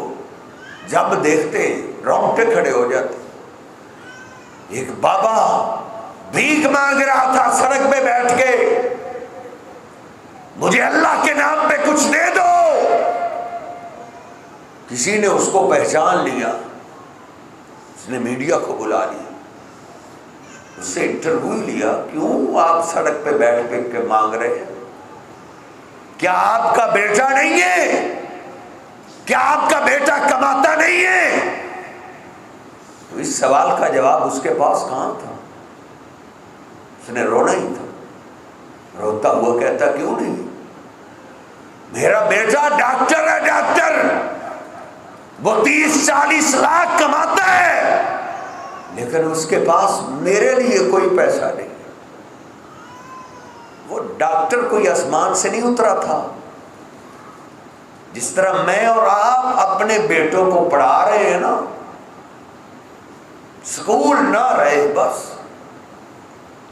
Speaker 1: جب دیکھتے رونگٹے کھڑے ہو جاتے۔ ایک بابا بھیک مانگ رہا تھا سڑک پہ بیٹھ کے، مجھے اللہ کے نام پہ کچھ دے دو۔ کسی نے اس کو پہچان لیا، اس نے میڈیا کو بلا لیا، اس سے انٹرویو لیا، کیوں آپ سڑک پہ بیٹھ کے مانگ رہے ہیں؟ کیا آپ کا بیٹا نہیں ہے؟ کیا آپ کا بیٹا کماتا نہیں ہے؟ تو اس سوال کا جواب اس کے پاس کہاں تھا؟ اس نے رونا ہی تھا، روتا ہوا کہتا کیوں نہیں، میرا بیٹا ڈاکٹر ہے، ڈاکٹر، وہ 30-40 لاکھ کماتا ہے لیکن اس کے پاس میرے لیے کوئی پیسہ نہیں۔ وہ ڈاکٹر کوئی آسمان سے نہیں اترا تھا، جس طرح میں اور آپ اپنے بیٹوں کو پڑھا رہے ہیں نا، اسکول نہ رہے بس،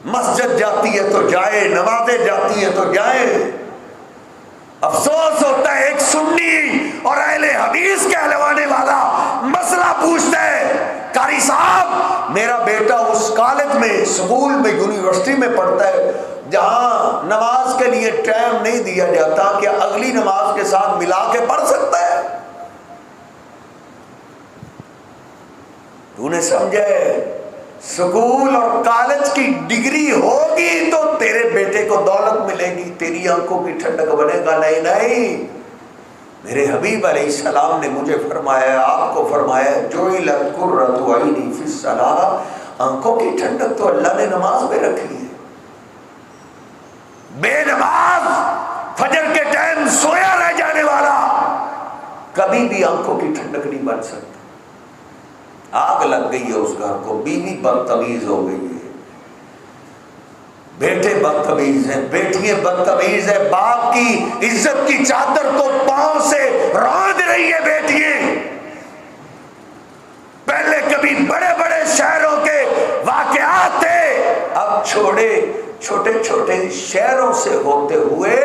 Speaker 1: مسجد جاتی ہے تو جائے، نمازیں جاتی ہیں تو جائے۔ افسوس ہوتا ہے ایک سنی اور اہل حدیث کہلوانے والا مسئلہ پوچھتا ہے، قاری صاحب میرا بیٹا اس کالج میں، اسکول میں، یونیورسٹی میں پڑھتا ہے جہاں نماز کے لیے ٹائم نہیں دیا جاتا، کیا اگلی نماز کے ساتھ ملا کے پڑھ سکتا ہے؟ تو نے سمجھا ہے سکول اور کالج کی ڈگری ہوگی تو تیرے بیٹے کو دولت ملے گی، تیری آنکھوں کی ٹھنڈک بنے گا؟ نہیں نہیں، میرے حبیب علیہ السلام نے مجھے فرمایا، آپ کو فرمایا، جعلت قرۃ عینی فی الصلاۃ، آنکھوں کی ٹھنڈک تو اللہ نے نماز میں رکھی ہے۔ بے نماز فجر کے ٹائم سویا رہ جانے والا کبھی بھی آنکھوں کی ٹھنڈک نہیں بن سکتا۔ آگ لگ گئی ہے اس گھر کو، بیوی بدتمیز ہو گئی ہے، بیٹے بدتمیز ہیں، بیٹیاں بدتمیز ہیں، باپ کی عزت کی چادر کو پاؤں سے راند رہی ہے بیٹیاں۔ پہلے کبھی بڑے بڑے شہروں کے واقعات تھے، اب چھوٹے چھوٹے شہروں سے ہوتے ہوئے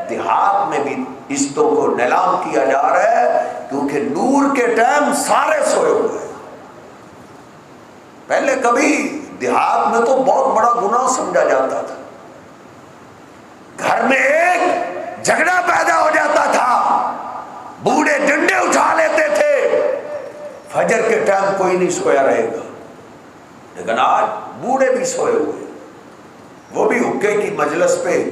Speaker 1: دیہات میں بھی عزتوں کو نیلام کیا جا رہا ہے، کیونکہ نور کے ٹائم سارے سوئے ہوئے ہیں۔ پہلے کبھی دیہات میں تو بہت بڑا گناہ سمجھا جاتا تھا، گھر میں ایک جھگڑا پیدا ہو جاتا تھا، بوڑھے ڈنڈے اٹھا لیتے تھے، فجر کے ٹائم کوئی نہیں سویا رہے گا، لیکن آج بوڑھے بھی سوئے ہوئے، وہ بھی حقے کی مجلس پہ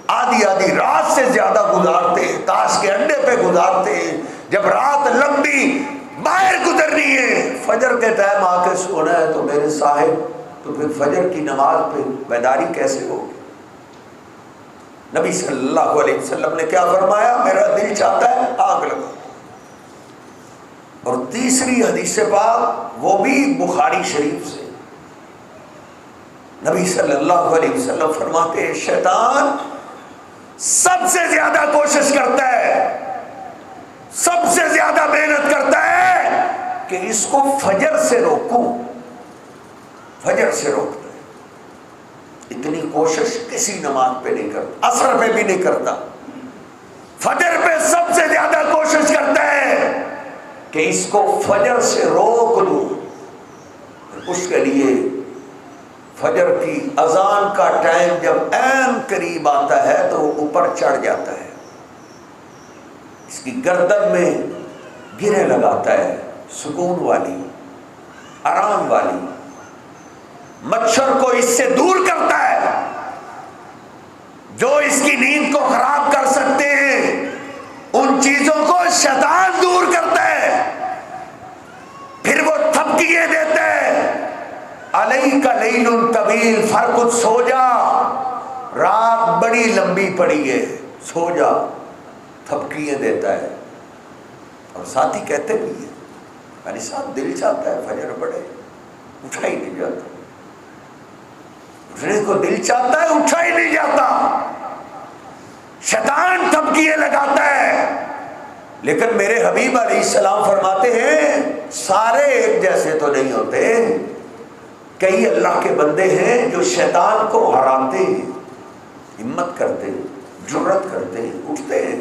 Speaker 1: آدھی رات سے زیادہ گزارتے ہیں، تاش کے اڈے پہ گزارتے ہیں، جب رات لمبی باہر گزرنی ہے، فجر کے ٹائم آ کے سونا ہے تو میرے صاحب، تو پھر فجر کی نماز پہ بیداری کیسے ہوگی؟ نبی صلی اللہ علیہ وسلم نے کیا فرمایا؟ میرا دل چاہتا ہے آگ لگا، اور تیسری حدیث پاک وہ بھی بخاری شریف سے، نبی صلی اللہ علیہ وسلم فرماتے ہیں شیطان سب سے زیادہ کوشش کرتا ہے، سب سے زیادہ محنت کرتا ہے کہ اس کو فجر سے روکوں، فجر سے روکتا ہے۔ اتنی کوشش کسی نماز پہ نہیں کرتا، عصر پہ بھی نہیں کرتا، فجر پہ سب سے زیادہ کوشش کرتا ہے کہ اس کو فجر سے روک دوں۔ اس کے لیے فجر کی اذان کا ٹائم جب عین قریب آتا ہے تو وہ اوپر چڑھ جاتا ہے، اس کی گردن میں گرے لگاتا ہے، سکون والی، آرام والی، مچھر کو اس سے دور کرتا ہے، جو اس کی نیند کو خراب کر سکتے ہیں ان چیزوں کو شیطان دور کرتا ہے۔ پھر وہ تھپکیے دیتا ہے، علیک لیل طویل، فرقت سو جا، رات بڑی لمبی پڑی ہے، سو جا، تھپکیے دیتا ہے۔ اور ساتھی کہتے بھی ہیں میری صاحب دل چاہتا ہے فجر پڑھے، اٹھا ہی نہیں جاتا، اٹھنے کو دل چاہتا ہے اٹھا ہی نہیں جاتا، شیطان تھپکیے لگاتا ہے۔ لیکن میرے حبیب علیہ السلام فرماتے ہیں سارے ایک جیسے تو نہیں ہوتے، کئی اللہ کے بندے ہیں جو شیطان کو ہراتے ہیں، ہمت کرتے ہیں، جرأت کرتے ہیں، اٹھتے ہیں،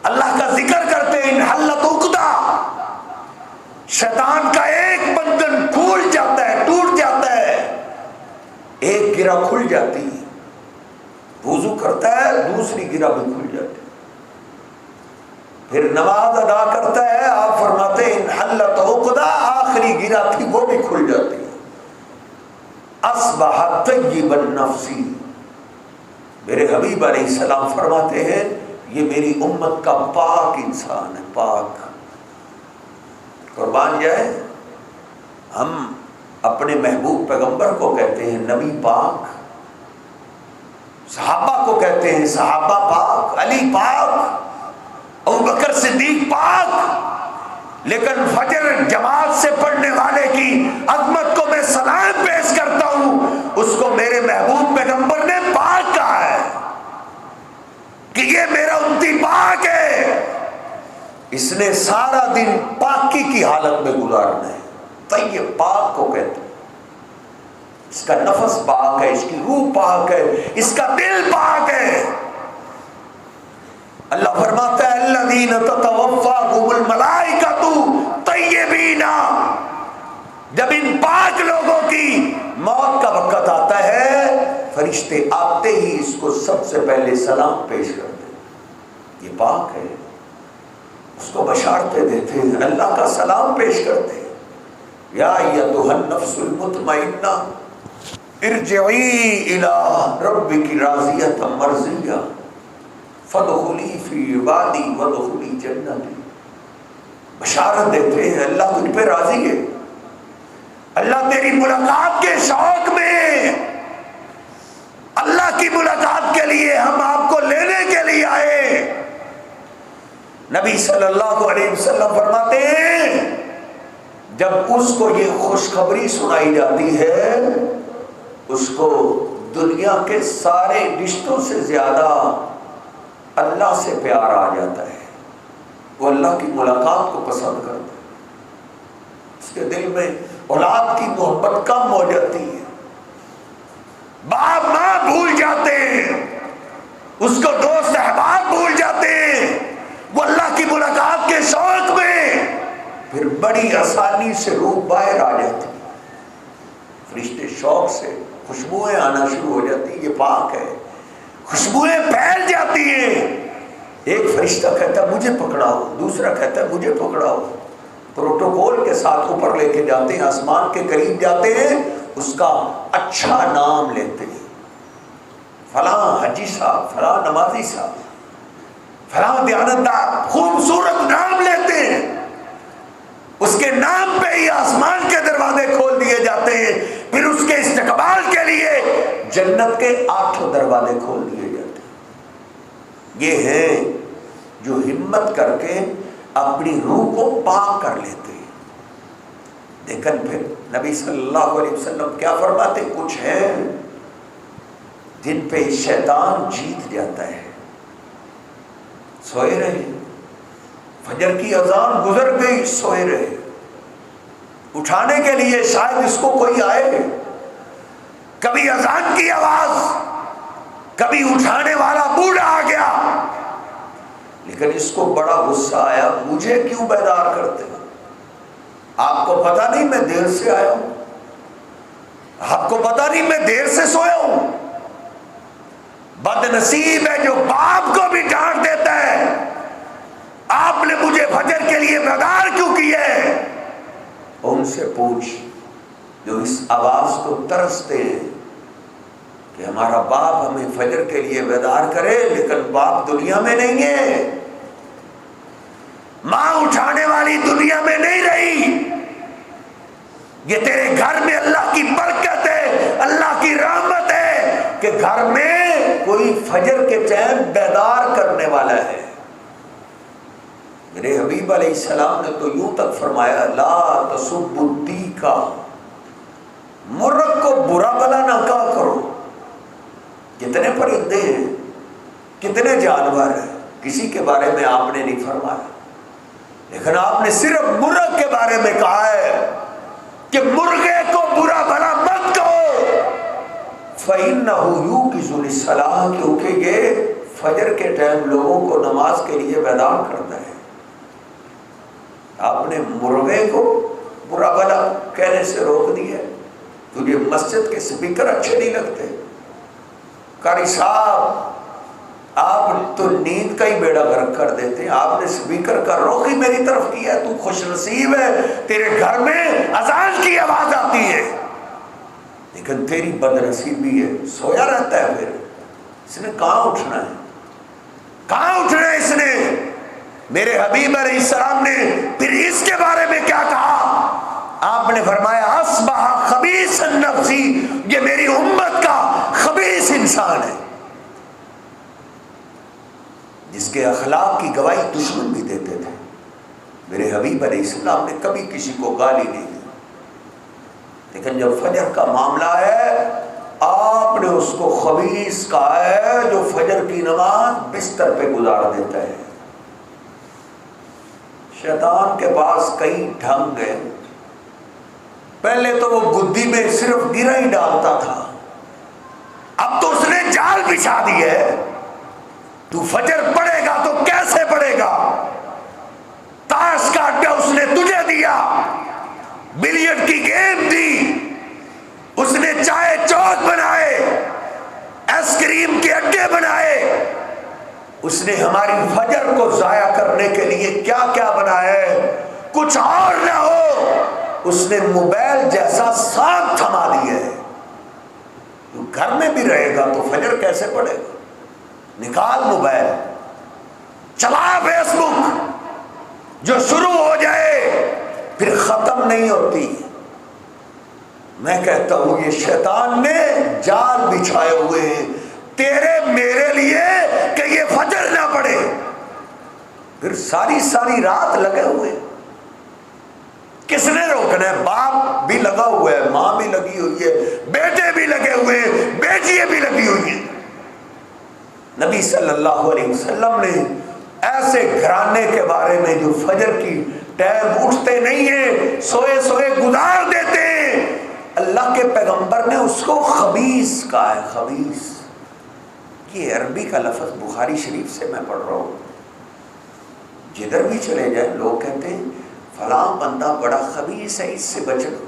Speaker 1: اللہ کا ذکر کرتے ہیں، انحلت عقدہ، شیطان کا ایک بندھن کھول جاتا ہے، ٹوٹ جاتا ہے، ایک گرہ کھل جاتی ہے، وضو کرتا ہے دوسری گرہ بھی کھل جاتی ہے، پھر نماز ادا کرتا ہے، آپ فرماتے ہیں انحلت عقدہ، آخری گرہ تھی وہ بھی کھل جاتی ہے۔ اصبح طیب النفس، میرے حبیب علیہ السلام فرماتے ہیں یہ میری امت کا پاک انسان ہے، پاک۔ قربان جائے، ہم اپنے محبوب پیغمبر کو کہتے ہیں نبی پاک، صحابہ کو کہتے ہیں صحابہ پاک، علی پاک، ابوبکر صدیق پاک، لیکن فجر جماعت سے پڑھنے والے کی عظمت کو میں سلام پیش کرتا ہوں، اس کو میرے محبوب پیغمبر نے پاک کہا ہے کہ یہ میرا امتی پاک ہے، اس نے سارا دن پاکی کی حالت میں گزارنا ہے، طیب پاک کو کہتے ہیں، اس کا نفس پاک ہے، اس کی روح پاک ہے، اس کا دل پاک ہے۔ اللہ فرماتا ہے الذین تتوفاہم الملائکۃ طیبین، جب ان پاک لوگوں کی موت کا وقت آتا ہے فرشتے آتے ہی اس کو سب سے پہلے سلام پیش کرتے ہیں، یہ پاک ہے، اس کو بشارتیں دیتے ہیں، اللہ کا سلام پیش کرتے ہیں، یا ایتھا النفس المطمئنہ ارجعی الی ربک راضیۃ مرضیہ فادخلی فی عبادی وادخلی جنتی، بشارت دیتے ہیں اللہ تجھ پہ راضی ہے، اللہ تیری ملاقات کے شوق میں، اللہ کی ملاقات کے لیے ہم آپ کو لینے کے لیے آئے۔ نبی صلی اللہ علیہ وسلم فرماتے ہیں جب اس کو یہ خوشخبری سنائی جاتی ہے اس کو دنیا کے سارے رشتوں سے زیادہ اللہ سے پیار آ جاتا ہے، وہ اللہ کی ملاقات کو پسند کرتا ہے، اس کے دل میں اولاد کی محبت کم ہو جاتی ہے، باپ ماں بھول جاتے ہیں، اس کو دوست احباب بھول جاتے ہیں، وہ اللہ کی ملاقات کے شوق میں پھر بڑی آسانی سے روح باہر آ جاتی ہے، فرشتے شوق سے خوشبوئیں آنا شروع ہو جاتی ہیں، یہ پاک ہے، خوشبوئیں پھیل جاتی ہیں، ایک فرشتہ کہتا ہے مجھے پکڑاؤ، دوسرا کہتا ہے مجھے پکڑاؤ، پروٹوکول کے ساتھ اوپر لے کے جاتے ہیں، آسمان کے قریب جاتے ہیں، اس کا اچھا نام لیتے ہیں، فلاں حجی صاحب، فلاں نمازی صاحب، فلاں دیانتدار، خوبصورت نام لیتے ہیں، اس کے نام پہ ہی آسمان کے دروازے کھول دیے جاتے ہیں، پھر اس کے استقبال کے لیے جنت کے 8 دروازے کھول دیے جاتے ہیں۔ یہ ہیں جو ہمت کر کے اپنی روح کو پاک کر لیتے ہیں. لیکن پھر نبی صلی اللہ علیہ وسلم کیا فرماتے؟ کچھ ہیں جن پہ شیطان جیت جاتا ہے. سوئے رہے، فجر کی اذان گزر گئی، سوئے رہے، اٹھانے کے لیے شاید اس کو کوئی آئے. کبھی اذان کی آواز، کبھی اٹھانے والا بوڑھا آ گیا، لیکن اس کو بڑا غصہ آیا، مجھے کیوں بیدار کرتے ہو؟ آپ کو پتا نہیں میں دیر سے آیا ہوں؟ آپ کو پتا نہیں میں دیر سے سویا ہوں؟ بد نصیب ہے جو باپ کو بھی ڈانٹ دیتا ہے، آپ نے مجھے فجر کے لیے بیدار کیوں کیے؟ ان سے پوچھ جو اس آواز کو ترستے ہیں کہ ہمارا باپ ہمیں فجر کے لیے بیدار کرے، لیکن باپ دنیا میں نہیں ہے، ماں اٹھانے والی دنیا میں نہیں رہی. یہ تیرے گھر میں اللہ کی برکت ہے، اللہ کی رحمت ہے کہ گھر میں کوئی فجر کے ٹائم بیدار کرنے والا ہے. میرے حبیب علیہ السلام نے تو یوں تک فرمایا، لا تسبوا الدیک، مرغ کو برا بلا نہ کہا کرو. کتنے پرندے ہیں، کتنے جانور ہیں، کسی کے بارے میں آپ نے نہیں فرمایا، لیکن آپ نے صرف مرغ کے بارے میں کہا ہے کہ مرغے کو برا بھلا مت کہو، فَإِنَّهُ يُوقِظُ لِلصَّلَاةِ، کیونکہ یہ فجر کے ٹائم لوگوں کو نماز کے لیے بیدار کرتا ہے. آپ نے مرغے کو برا بھلا کہنے سے روک دیا. تجھے مسجد کے سپیکر اچھے نہیں لگتے؟ قاری صاحب آپ تو نیند کا ہی بیڑا غرق کر دیتے ہیں، آپ نے سپیکر کا رخ ہی میری طرف کیا ہے. تو خوش نصیب ہے، تیرے گھر میں اذان کی آواز آتی ہے، لیکن تیری بد نصیبی ہے سویا رہتا ہے. پھر اس نے کہاں اٹھنا ہے، کہاں اٹھنا ہے اس نے؟ میرے حبیب علیہ السلام نے پھر اس کے بارے میں کیا کہا؟ آپ نے فرمایا، اصبح خبیث النفسی، یہ میری امت کا خبیث انسان ہے، جس کے اخلاق کی گواہی دشمن بھی دیتے تھے. میرے حبیب علیہ السلام نے کبھی کسی کو گالی نہیں دی، لیکن جب فجر کا معاملہ ہے آپ نے اس کو خبیث کہا ہے جو فجر کی نماز بستر پہ گزار دیتا ہے. شیطان کے پاس کئی ڈھنگ ہیں. پہلے تو وہ گدی میں صرف گرہ ہی ڈالتا تھا، اب تو اس نے جال بچھا دی ہے. تو فجر پڑھے گا تو کیسے پڑھے گا؟ تاش کا اڈا اس نے تجھے دیا، بلیئرڈ کی گیم دی، اس نے چائے چوک بنائے، ایس کریم کے اڈے بنائے، اس نے ہماری فجر کو ضائع کرنے کے لیے کیا کیا بنایا ہے. کچھ اور نہ ہو، اس نے موبائل جیسا سانپ تھما دیا ہے. تو گھر میں بھی رہے گا تو فجر کیسے پڑے گا؟ نکال موبائل، چلا فیس بک، جو شروع ہو جائے پھر ختم نہیں ہوتی. میں کہتا ہوں یہ شیطان نے جال بچھائے ہوئے ہیں تیرے میرے لیے کہ یہ فجر نہ پڑے. پھر ساری ساری رات لگے ہوئے. کس نے روکنا ہے؟ باپ بھی لگا ہوا ہے، ماں بھی لگی ہوئی ہے، بیٹے بھی لگے ہوئے ہیں، بیٹیاں بھی لگی ہوئی ہیں. نبی صلی اللہ علیہ وسلم نے ایسے گھرانے کے بارے میں جو فجر کی ٹائم اٹھتے نہیں ہیں، سوئے سوئے گزار دیتے ہیں، اللہ کے پیغمبر نے اس کو خبیث کہا ہے. خبیث یہ عربی کا لفظ بخاری شریف سے میں پڑھ رہا ہوں. جدھر بھی چلے جائیں لوگ کہتے ہیں فلاں بندہ بڑا خبیث ہے، اس سے بچ لو،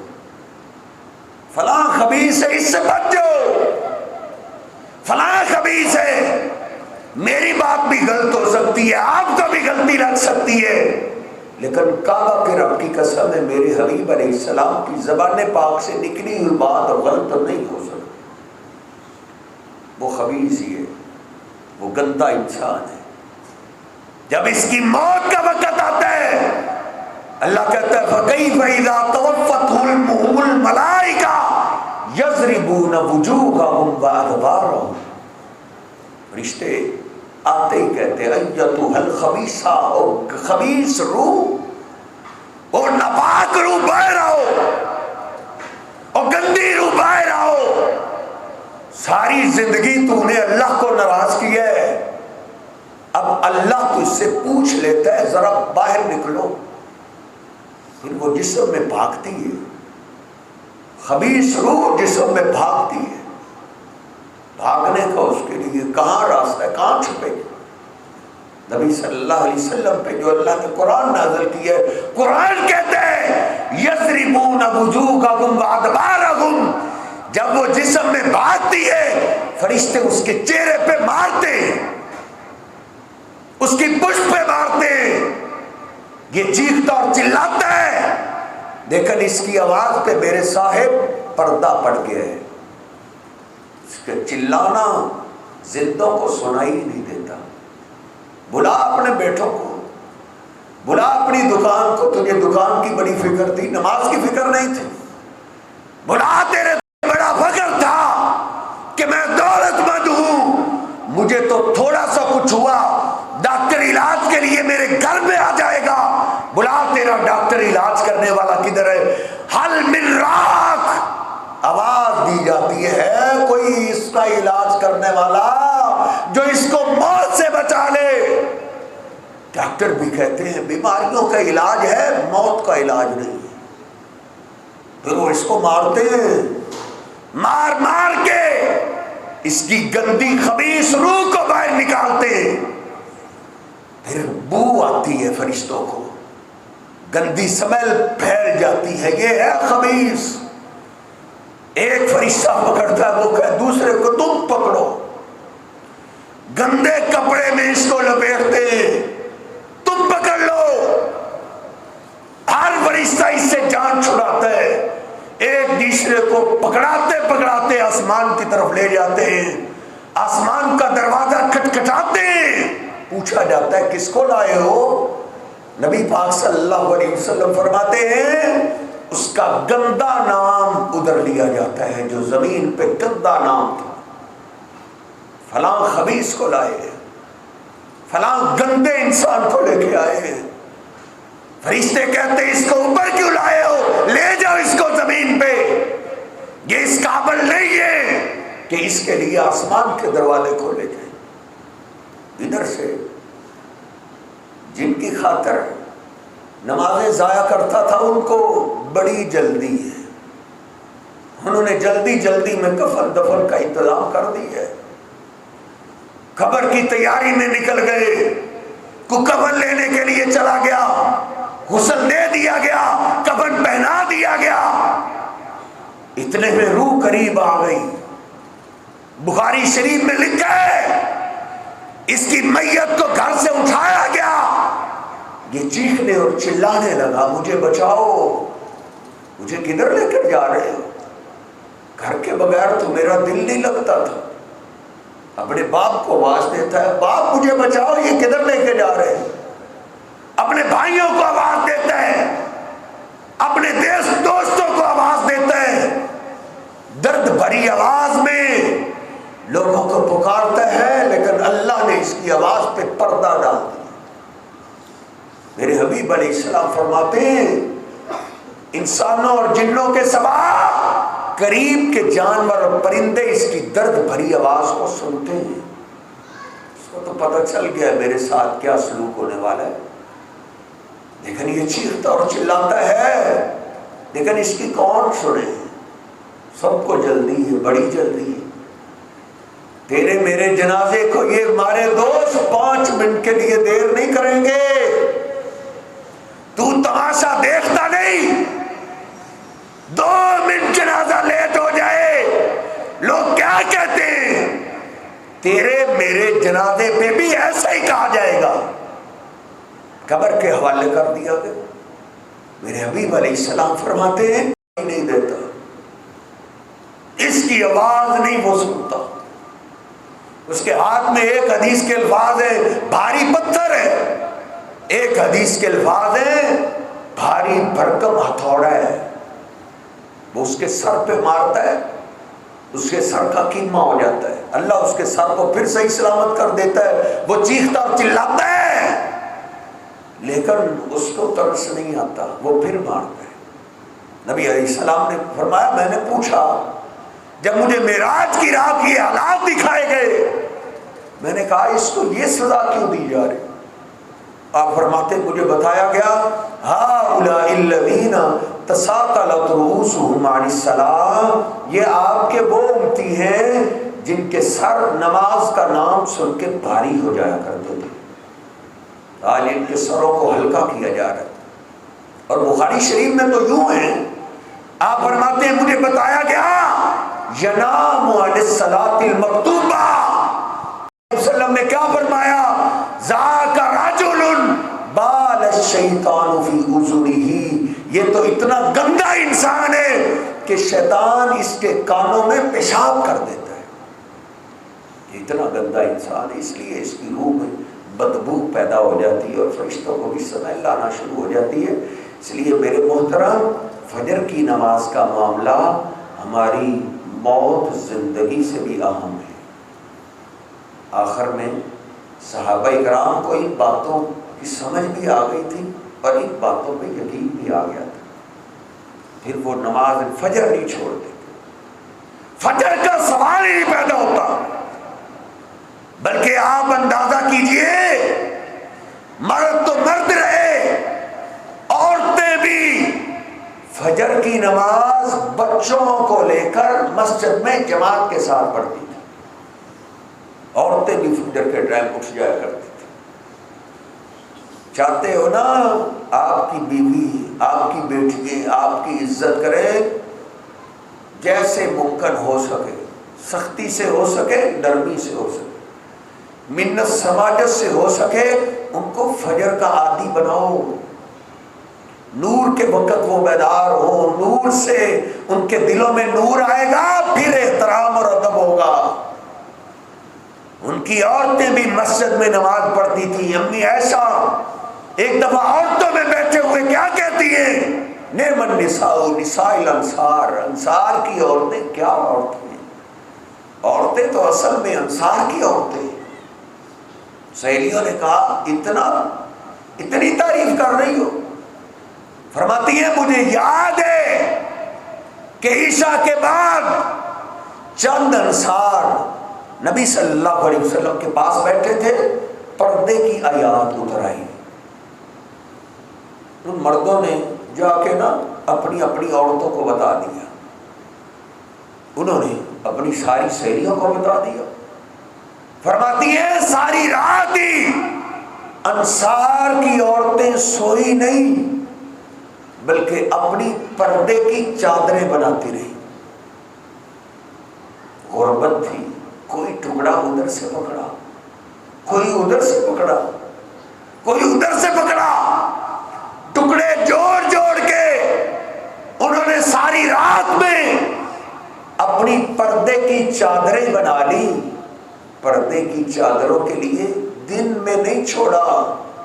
Speaker 1: فلاں خبیث ہے اس سے بچ جاؤ، فلاں خبیث ہے. میری بات بھی غلط ہو سکتی ہے، آپ کو بھی غلطی لگ سکتی ہے، لیکن کعبہ کے رب کی قسم ہے میرے حبیب علیہ السلام کی زبان پاک سے نکلی ہوئی بات غلط نہیں ہو سکتی. وہ خبیث ہی ہے، وہ گندا انسان ہے. جب اس کی موت کا وقت آتا ہے اللہ کہتا ہے فَكَيْفَ إِذَا تَوَفَّتْهُمُ الْمَلَائِكَةُ يَضْرِبُونَ وُجُوهَهُمْ وَأَدْبَارَهُمْ. فرشتے آتے ہی کہتے ایتھا الخبیثہ، او خبیث روح، او ناپاک روح باہر آؤ، او گندی روح باہر آؤ، ساری زندگی تو نے اللہ کو ناراض کیا ہے، اب اللہ تو اس سے پوچھ لیتا ہے ذرا باہر نکلو، پھر وہ جسم میں بھاگتی ہے، خبیث روح جسم میں بھاگتی ہے، بھاگنے کا اس کے لیے کہاں راستہ ہے، کہاں چھپے گی؟ نبی صلی اللہ علیہ وسلم پہ جو اللہ نے قرآن نازل کیا ہے، قرآن کہتا ہے یضربون وجوہکم وادبارکم، جب وہ جسم میں بھاگتی ہے فرشتے اس کے چہرے پہ مارتے ہیں، اس کی پشت پہ مارتے ہیں، یہ چیختا اور چلاتا ہے، لیکن اس کی آواز پہ میرے صاحب پردہ پڑ گیا ہے، اس کا چلانا زندوں کو سنائی نہیں دیتا۔ بلا اپنے بیٹوں کو، بلا اپنی دکان کو، تجھے دکان کی بڑی فکر تھی، نماز کی فکر نہیں تھی، بلا تیرے بڑا فکر تھا کہ میں دولت مند ہوں، مجھے تو تھوڑا سا کچھ ہوا ڈاکٹر علاج کے لیے میرے گھر میں آ جائے گا، بلا تیرا ڈاکٹر علاج کرنے والا کدھر ہے؟ حل من راک، آواز دی جاتی ہے کوئی اس کا علاج کرنے والا جو اس کو موت سے بچا لے۔ ڈاکٹر بھی کہتے ہیں بیماریوں کا علاج ہے، موت کا علاج نہیں ہے، پھر وہ اس کو مارتے ہیں، مار مار کے اس کی گندی خبیث روح کو باہر نکالتے ہیں، پھر بو آتی ہے فرشتوں کو، گندی سمیل پھیل جاتی ہے، یہ ہے خبیث۔ ایک فرشتہ پکڑتا ہے، وہ کہے دوسرے کو تم پکڑو، گندے کپڑے میں اس کو لپیٹتے ہیں، تم پکڑ لو، ہر فرشتہ اس سے جان چھڑاتا ہے، ایک دوسرے کو پکڑاتے پکڑاتے آسمان کی طرف لے جاتے ہیں، آسمان کا دروازہ کھٹکھٹاتے ہیں، پوچھا جاتا ہے کس کو لائے ہو؟ نبی پاک صلی اللہ علیہ وسلم فرماتے ہیں اس کا گندا نام ادھر لیا جاتا ہے، جو زمین پہ گندا نام تھا، فلاں خبیث کو لائے، فلاں گندے انسان کو لے کے آئے ہیں، فرشتے کہتے ہیں اس کو اوپر کیوں لائے ہو، لے جاؤ اس کو زمین پہ، یہ اس قابل نہیں ہے کہ اس کے لیے آسمان کے دروازے کھولے جائیں۔ ادھر سے جن کی خاطر نمازیں ضائع کرتا تھا ان کو بڑی جلدی ہے، انہوں نے جلدی جلدی میں کفن دفن کا انتظام کر دی ہے، قبر کی تیاری میں نکل گئے، کو کفن لینے کے لیے چلا گیا، غسل دے دیا گیا، کفن پہنا دیا گیا، اتنے میں روح قریب آ گئی۔ بخاری شریف میں لکھا ہے اس کی میت کو گھر سے اٹھایا گیا، یہ چیخنے اور چلانے لگا مجھے بچاؤ، مجھے کدھر لے کر جا رہے ہو؟ گھر کے بغیر تو میرا دل نہیں لگتا تھا۔ اپنے باپ کو آواز دیتا ہے باپ مجھے بچاؤ، یہ کدھر لے کے جا رہے ہیں؟ اپنے بھائیوں کو آواز دیتا ہے، اپنے دوستوں کو آواز دیتا ہے، درد بھری آواز میں لوگوں کو پکارتا ہے، لیکن اللہ نے اس کی آواز پہ پردہ ڈال دیا۔ میرے حبیب علیہ السلام فرماتے ہیں انسانوں اور جنوں کے سوا قریب کے جانور اور پرندے اس کی درد بھری آواز کو سنتے ہیں، اس کو تو پتہ چل گیا میرے ساتھ کیا سلوک ہونے والا ہے، لیکن یہ چیختا اور چلاتا ہے، لیکن اس کی کون سنے؟ سب کو جلدی ہے، بڑی جلدی ہے۔ تیرے میرے جنازے کو یہ ہمارے دوست 5 منٹ کے لیے دیر نہیں کریں گے، تو تماشا دیکھتا نہیں، 2 منٹ جنازہ لیٹ ہو جائے لوگ کیا کہتے ہیں؟ تیرے میرے جنازے پہ بھی ایسا ہی کہا جائے گا، قبر کے حوالے کر دیا گیا۔ میرے حبیب علیہ السلام فرماتے ہیں نہیں دیتا، اس کی آواز نہیں وہ سنتا، اس کے ہاتھ میں ایک حدیث کے الفاظ ہے بھاری پتھر ہے، ایک حدیث کے الفاظ ہے بھاری بھرکم ہتھوڑا ہے، وہ اس کے سر پہ مارتا ہے، اس کے سر کا کیما ہو جاتا ہے، اللہ اس کے سر کو پھر صحیح سلامت کر دیتا ہے، وہ چیختا اور چلاتا ہے، لیکن اس کو ترس نہیں آتا، وہ پھر مارتا ہے۔ نبی علیہ السلام نے فرمایا میں نے پوچھا جب مجھے معراج کی رات یہ حالات دکھائے گئے، میں نے کہا اس کو یہ سزا کیوں دی جا رہی؟ آپ فرماتے مجھے بتایا گیا ہؤلاء الذین تثاقلت رؤوسهم عن الصلاۃ، یہ آپ کے وہ امتی ہیں جن کے سر نماز کا نام سن کے بھاری ہو جایا کرتے تھے، آج ان کے سروں کو ہلکا کیا جا رہا ہے۔ اور بخاری شریف میں تو یوں ہے، آپ فرماتے ہیں مجھے بتایا گیا ینام عن الصلاۃ المکتوبہ، وسلم نے کیا فرمایا؟ ذاک رجل بال الشیطان فی اذنہ، یہ تو اتنا گندا انسان ہے کہ شیطان اس کے کانوں میں پیشاب کر دیتا ہے، یہ اتنا گندا انسان ہے، اس لیے اس کی روح میں بدبو پیدا ہو جاتی ہے اور فرشتوں کو بھی سمیل آنا شروع ہو جاتی ہے۔ اس لیے میرے محترم فجر کی نماز کا معاملہ ہماری موت زندگی سے بھی اہم ہے۔ آخر میں صحابہ اکرام کو ان باتوں کی سمجھ بھی آ گئی تھی اور ان باتوں پہ یقین بھی آ گیا تھا، پھر وہ نماز فجر نہیں چھوڑتے، فجر کا سوال ہی نہیں پیدا ہوتا، بلکہ آپ اندازہ کیجئے مرد تو مرد رہے، عورتیں بھی فجر کی نماز بچوں کو لے کر مسجد میں جماعت کے ساتھ پڑھتی تھی، عورتیں بھی فجر کے ٹائم اٹھ جایا کرتی تھی۔ چاہتے ہو نا آپ کی بیوی، آپ کی بیٹی آپ کی عزت کرے، جیسے ممکن ہو سکے، سختی سے ہو سکے، نرمی سے ہو سکے، منت سماجت سے ہو سکے، ان کو فجر کا عادی بناؤ، نور کے وقت وہ بیدار ہو، نور سے ان کے دلوں میں نور آئے گا، پھر احترام اور ادب ہوگا۔ ان کی عورتیں بھی مسجد میں نماز پڑھتی تھی۔ امی عائشہ ایک دفعہ عورتوں میں بیٹھے ہوئے کیا کہتی ہیں؟ نعم النساء نساء الانصار، انصار کی عورتیں کیا عورتیں ہیں، عورتیں تو اصل میں انصار کی عورتیں۔ سہیلیوں نے کہا اتنی تعریف کر رہی ہو؟ فرماتی ہیں مجھے یاد ہے کہ عشاء کے بعد چند انصار نبی صلی اللہ علیہ وسلم کے پاس بیٹھے تھے، پردے کی آیات اتر آئی، ان مردوں نے جا کے نا اپنی اپنی عورتوں کو بتا دیا، انہوں نے اپنی ساری سہیلیوں کو بتا دیا۔ فرماتی ہیں ساری رات ہی انصار کی عورتیں سوئی نہیں، بلکہ اپنی پردے کی چادریں بناتی رہی، غربت تھی، کوئی ٹکڑا ادھر سے پکڑا، کوئی ادھر سے پکڑا، کوئی ادھر سے پکڑا، ٹکڑے جوڑ جوڑ کے انہوں نے ساری رات میں اپنی پردے کی چادریں بنا لی۔ پردے کی چادروں کے لیے دن میں نہیں چھوڑا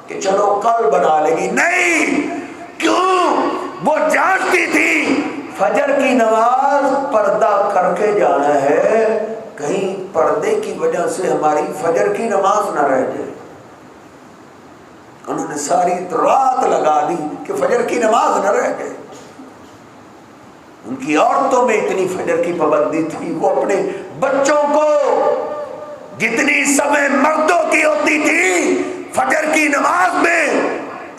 Speaker 1: کہ چلو کل بنا لے گی، نہیں، کیوں؟ وہ جانتی تھی فجر کی نماز پردہ کر کے جانا ہے، کہیں پردے کی وجہ سے ہماری فجر کی نماز نہ رہ جائے۔ انہوں نے ساری رات لگا دی کہ فجر کی نماز نہ رہ جائے۔ ان کی عورتوں میں اتنی فجر کی پابندی تھی، وہ اپنے بچوں کو جتنی سمے مردوں کی ہوتی تھی فجر کی نماز میں،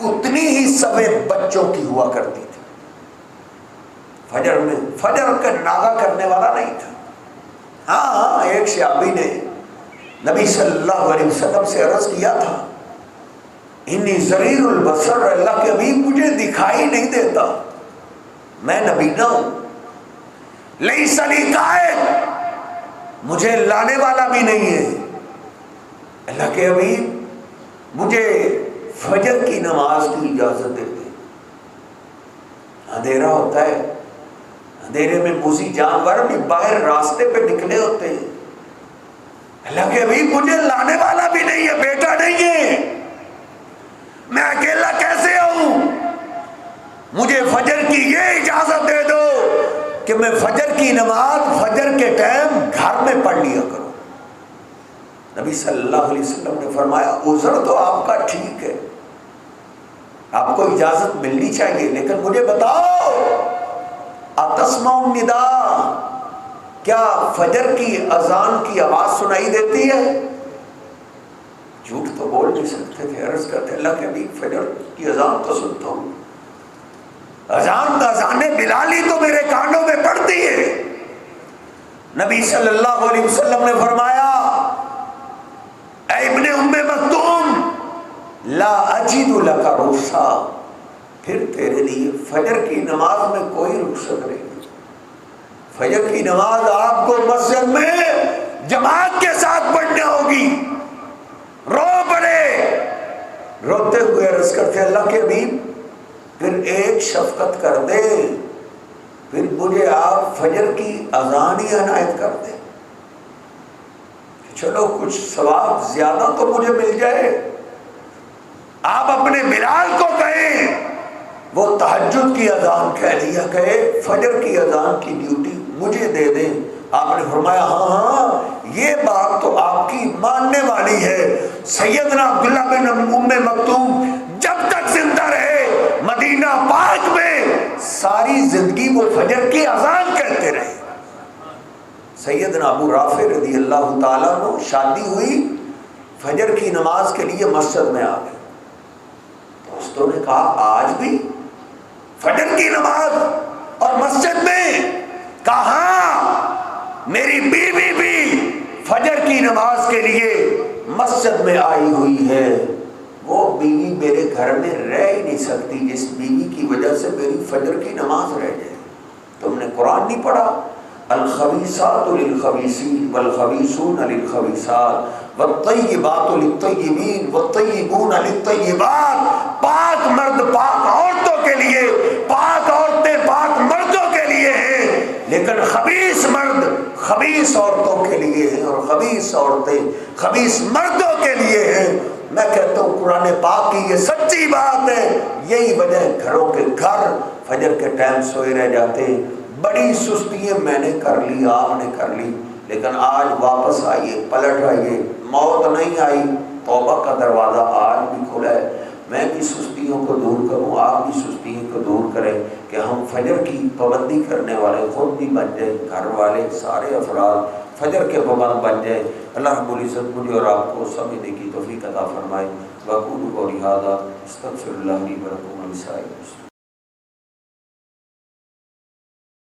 Speaker 1: اتنی ہی سمے بچوں کی ہوا کرتی تھی۔ فجر میں فجر کا ناغہ کرنے والا نہیں تھا۔ ہاں ایک صحابی نے نبی صلی اللہ علیہ وسلم سے عرض کیا تھا، انی ضریر البصر، اللہ کے حبیب مجھے دکھائی نہیں دیتا، میں نبینا ہوں، لیس لی قائد، مجھے لانے والا بھی نہیں ہے، اللہ کے حبیب مجھے فجر کی نماز کی اجازت دے دے۔ اندھیرا ہوتا ہے، اندھیرے میں موذی جانور بھی باہر راستے پہ نکلے ہوتے ہیں، اللہ کے حبیب مجھے لانے والا بھی نہیں ہے، بیٹا نہیں ہے، میں اکیلا کیسے آؤں؟ مجھے فجر کی یہ اجازت دے دو کہ میں فجر کی نماز فجر کے ٹائم گھر میں پڑھ لیا کروں. نبی صلی اللہ علیہ وسلم نے فرمایا عذر تو آپ کا ٹھیک ہے، آپ کو اجازت ملنی چاہیے، لیکن مجھے بتاؤ اتسمع النداء، کیا فجر کی اذان کی آواز سنائی دیتی ہے؟ جھوٹ تو بول نہیں سکتے تھے. عرض کرتے اللہ کے نبی فجر کی اذان تو سنتا ہوں، اذان بلالی تو میرے کانوں میں پڑتی ہے. نبی صلی اللہ علیہ وسلم نے فرمایا اے ابن ام مکتوم لا اجد لک رخصہ، پھر تیرے لیے فجر کی نماز میں کوئی رخصت نہیں. فجر کی نماز آپ کو مسجد میں جماعت کے ساتھ پڑھنی ہوگی. رو پڑے، روتے ہوئے عرض کرتے اللہ کے حبیب پھر ایک شفقت کر دے، پھر مجھے آپ فجر کی اذان ہی عنایت کر دیں، چلو کچھ ثواب زیادہ تو مجھے مل جائے. آپ اپنے بلال کو کہیں وہ تہجد کی اذان کہہ لیا کہے، فجر کی اذان کی ڈیوٹی مجھے دے دیں. آپ نے فرمایا ہاں ہاں یہ بات تو آپ کی ماننے والی ہے. سیدنا عبداللہ بن ام مکتوم جب تک زندہ رہے مدینہ پاک میں ساری زندگی وہ فجر کی اذان کہتے رہے. سیدنا ابو رافع رضی اللہ تعالیٰ عنہ شادی ہوئی، فجر کی نماز کے لیے مسجد میں آ گئے. دوستوں نے کہا آج بھی فجر کی نماز اور مسجد میں؟ کہاں میری بیوی بھی فجر کی نماز کے لیے مسجد میں آئی ہوئی ہے. وہ بیوی میرے گھر میں رہ ہی نہیں سکتی جس بیوی کی وجہ سے میری فجر کی نماز رہ جائے. تم نے قرآن نہیں پڑھا الخبیثات للخبیثین والخبیثون للخبیثات والطیبات للطیبین والطیبون للطیبات. پاک مرد پاک عورتوں کے لیے، پاک عورتیں پاک مردوں کے لیے ہیں، لیکن خبیث مرد خبیث عورتوں کے لیے ہیں اور خبیث عورتیں خبیث مردوں کے لیے ہیں. میں کہتا ہوں قرآن پاک کی یہ سچی بات ہے. یہی وجہ ہے گھروں کے گھر فجر کے ٹائم سوئے رہ جاتے ہیں. بڑی سستیاں میں نے کر لی، آپ نے کر لی، لیکن آج واپس آئیے، پلٹ آئیے. موت نہیں آئی، توبہ کا دروازہ آج بھی کھلا ہے. میں بھی سستیوں کو دور کروں، آپ بھی سستیوں کو دور کریں کہ ہم فجر کی پابندی کرنے والے خود بھی بن جائیں، گھر والے سارے افراد فجر کے پابند بن جائیں. اللہ رب العزت مجھے اور آپ کو سمجھنے کی توفیق عطا فرمائے. وَأَقُولُ قَوْلِي هَٰذَا أَسْتَغْفِرُ اللَّهَ لِي وَلَكُمْ وَلِسَائِرِ الْمُسْلِمِينَ.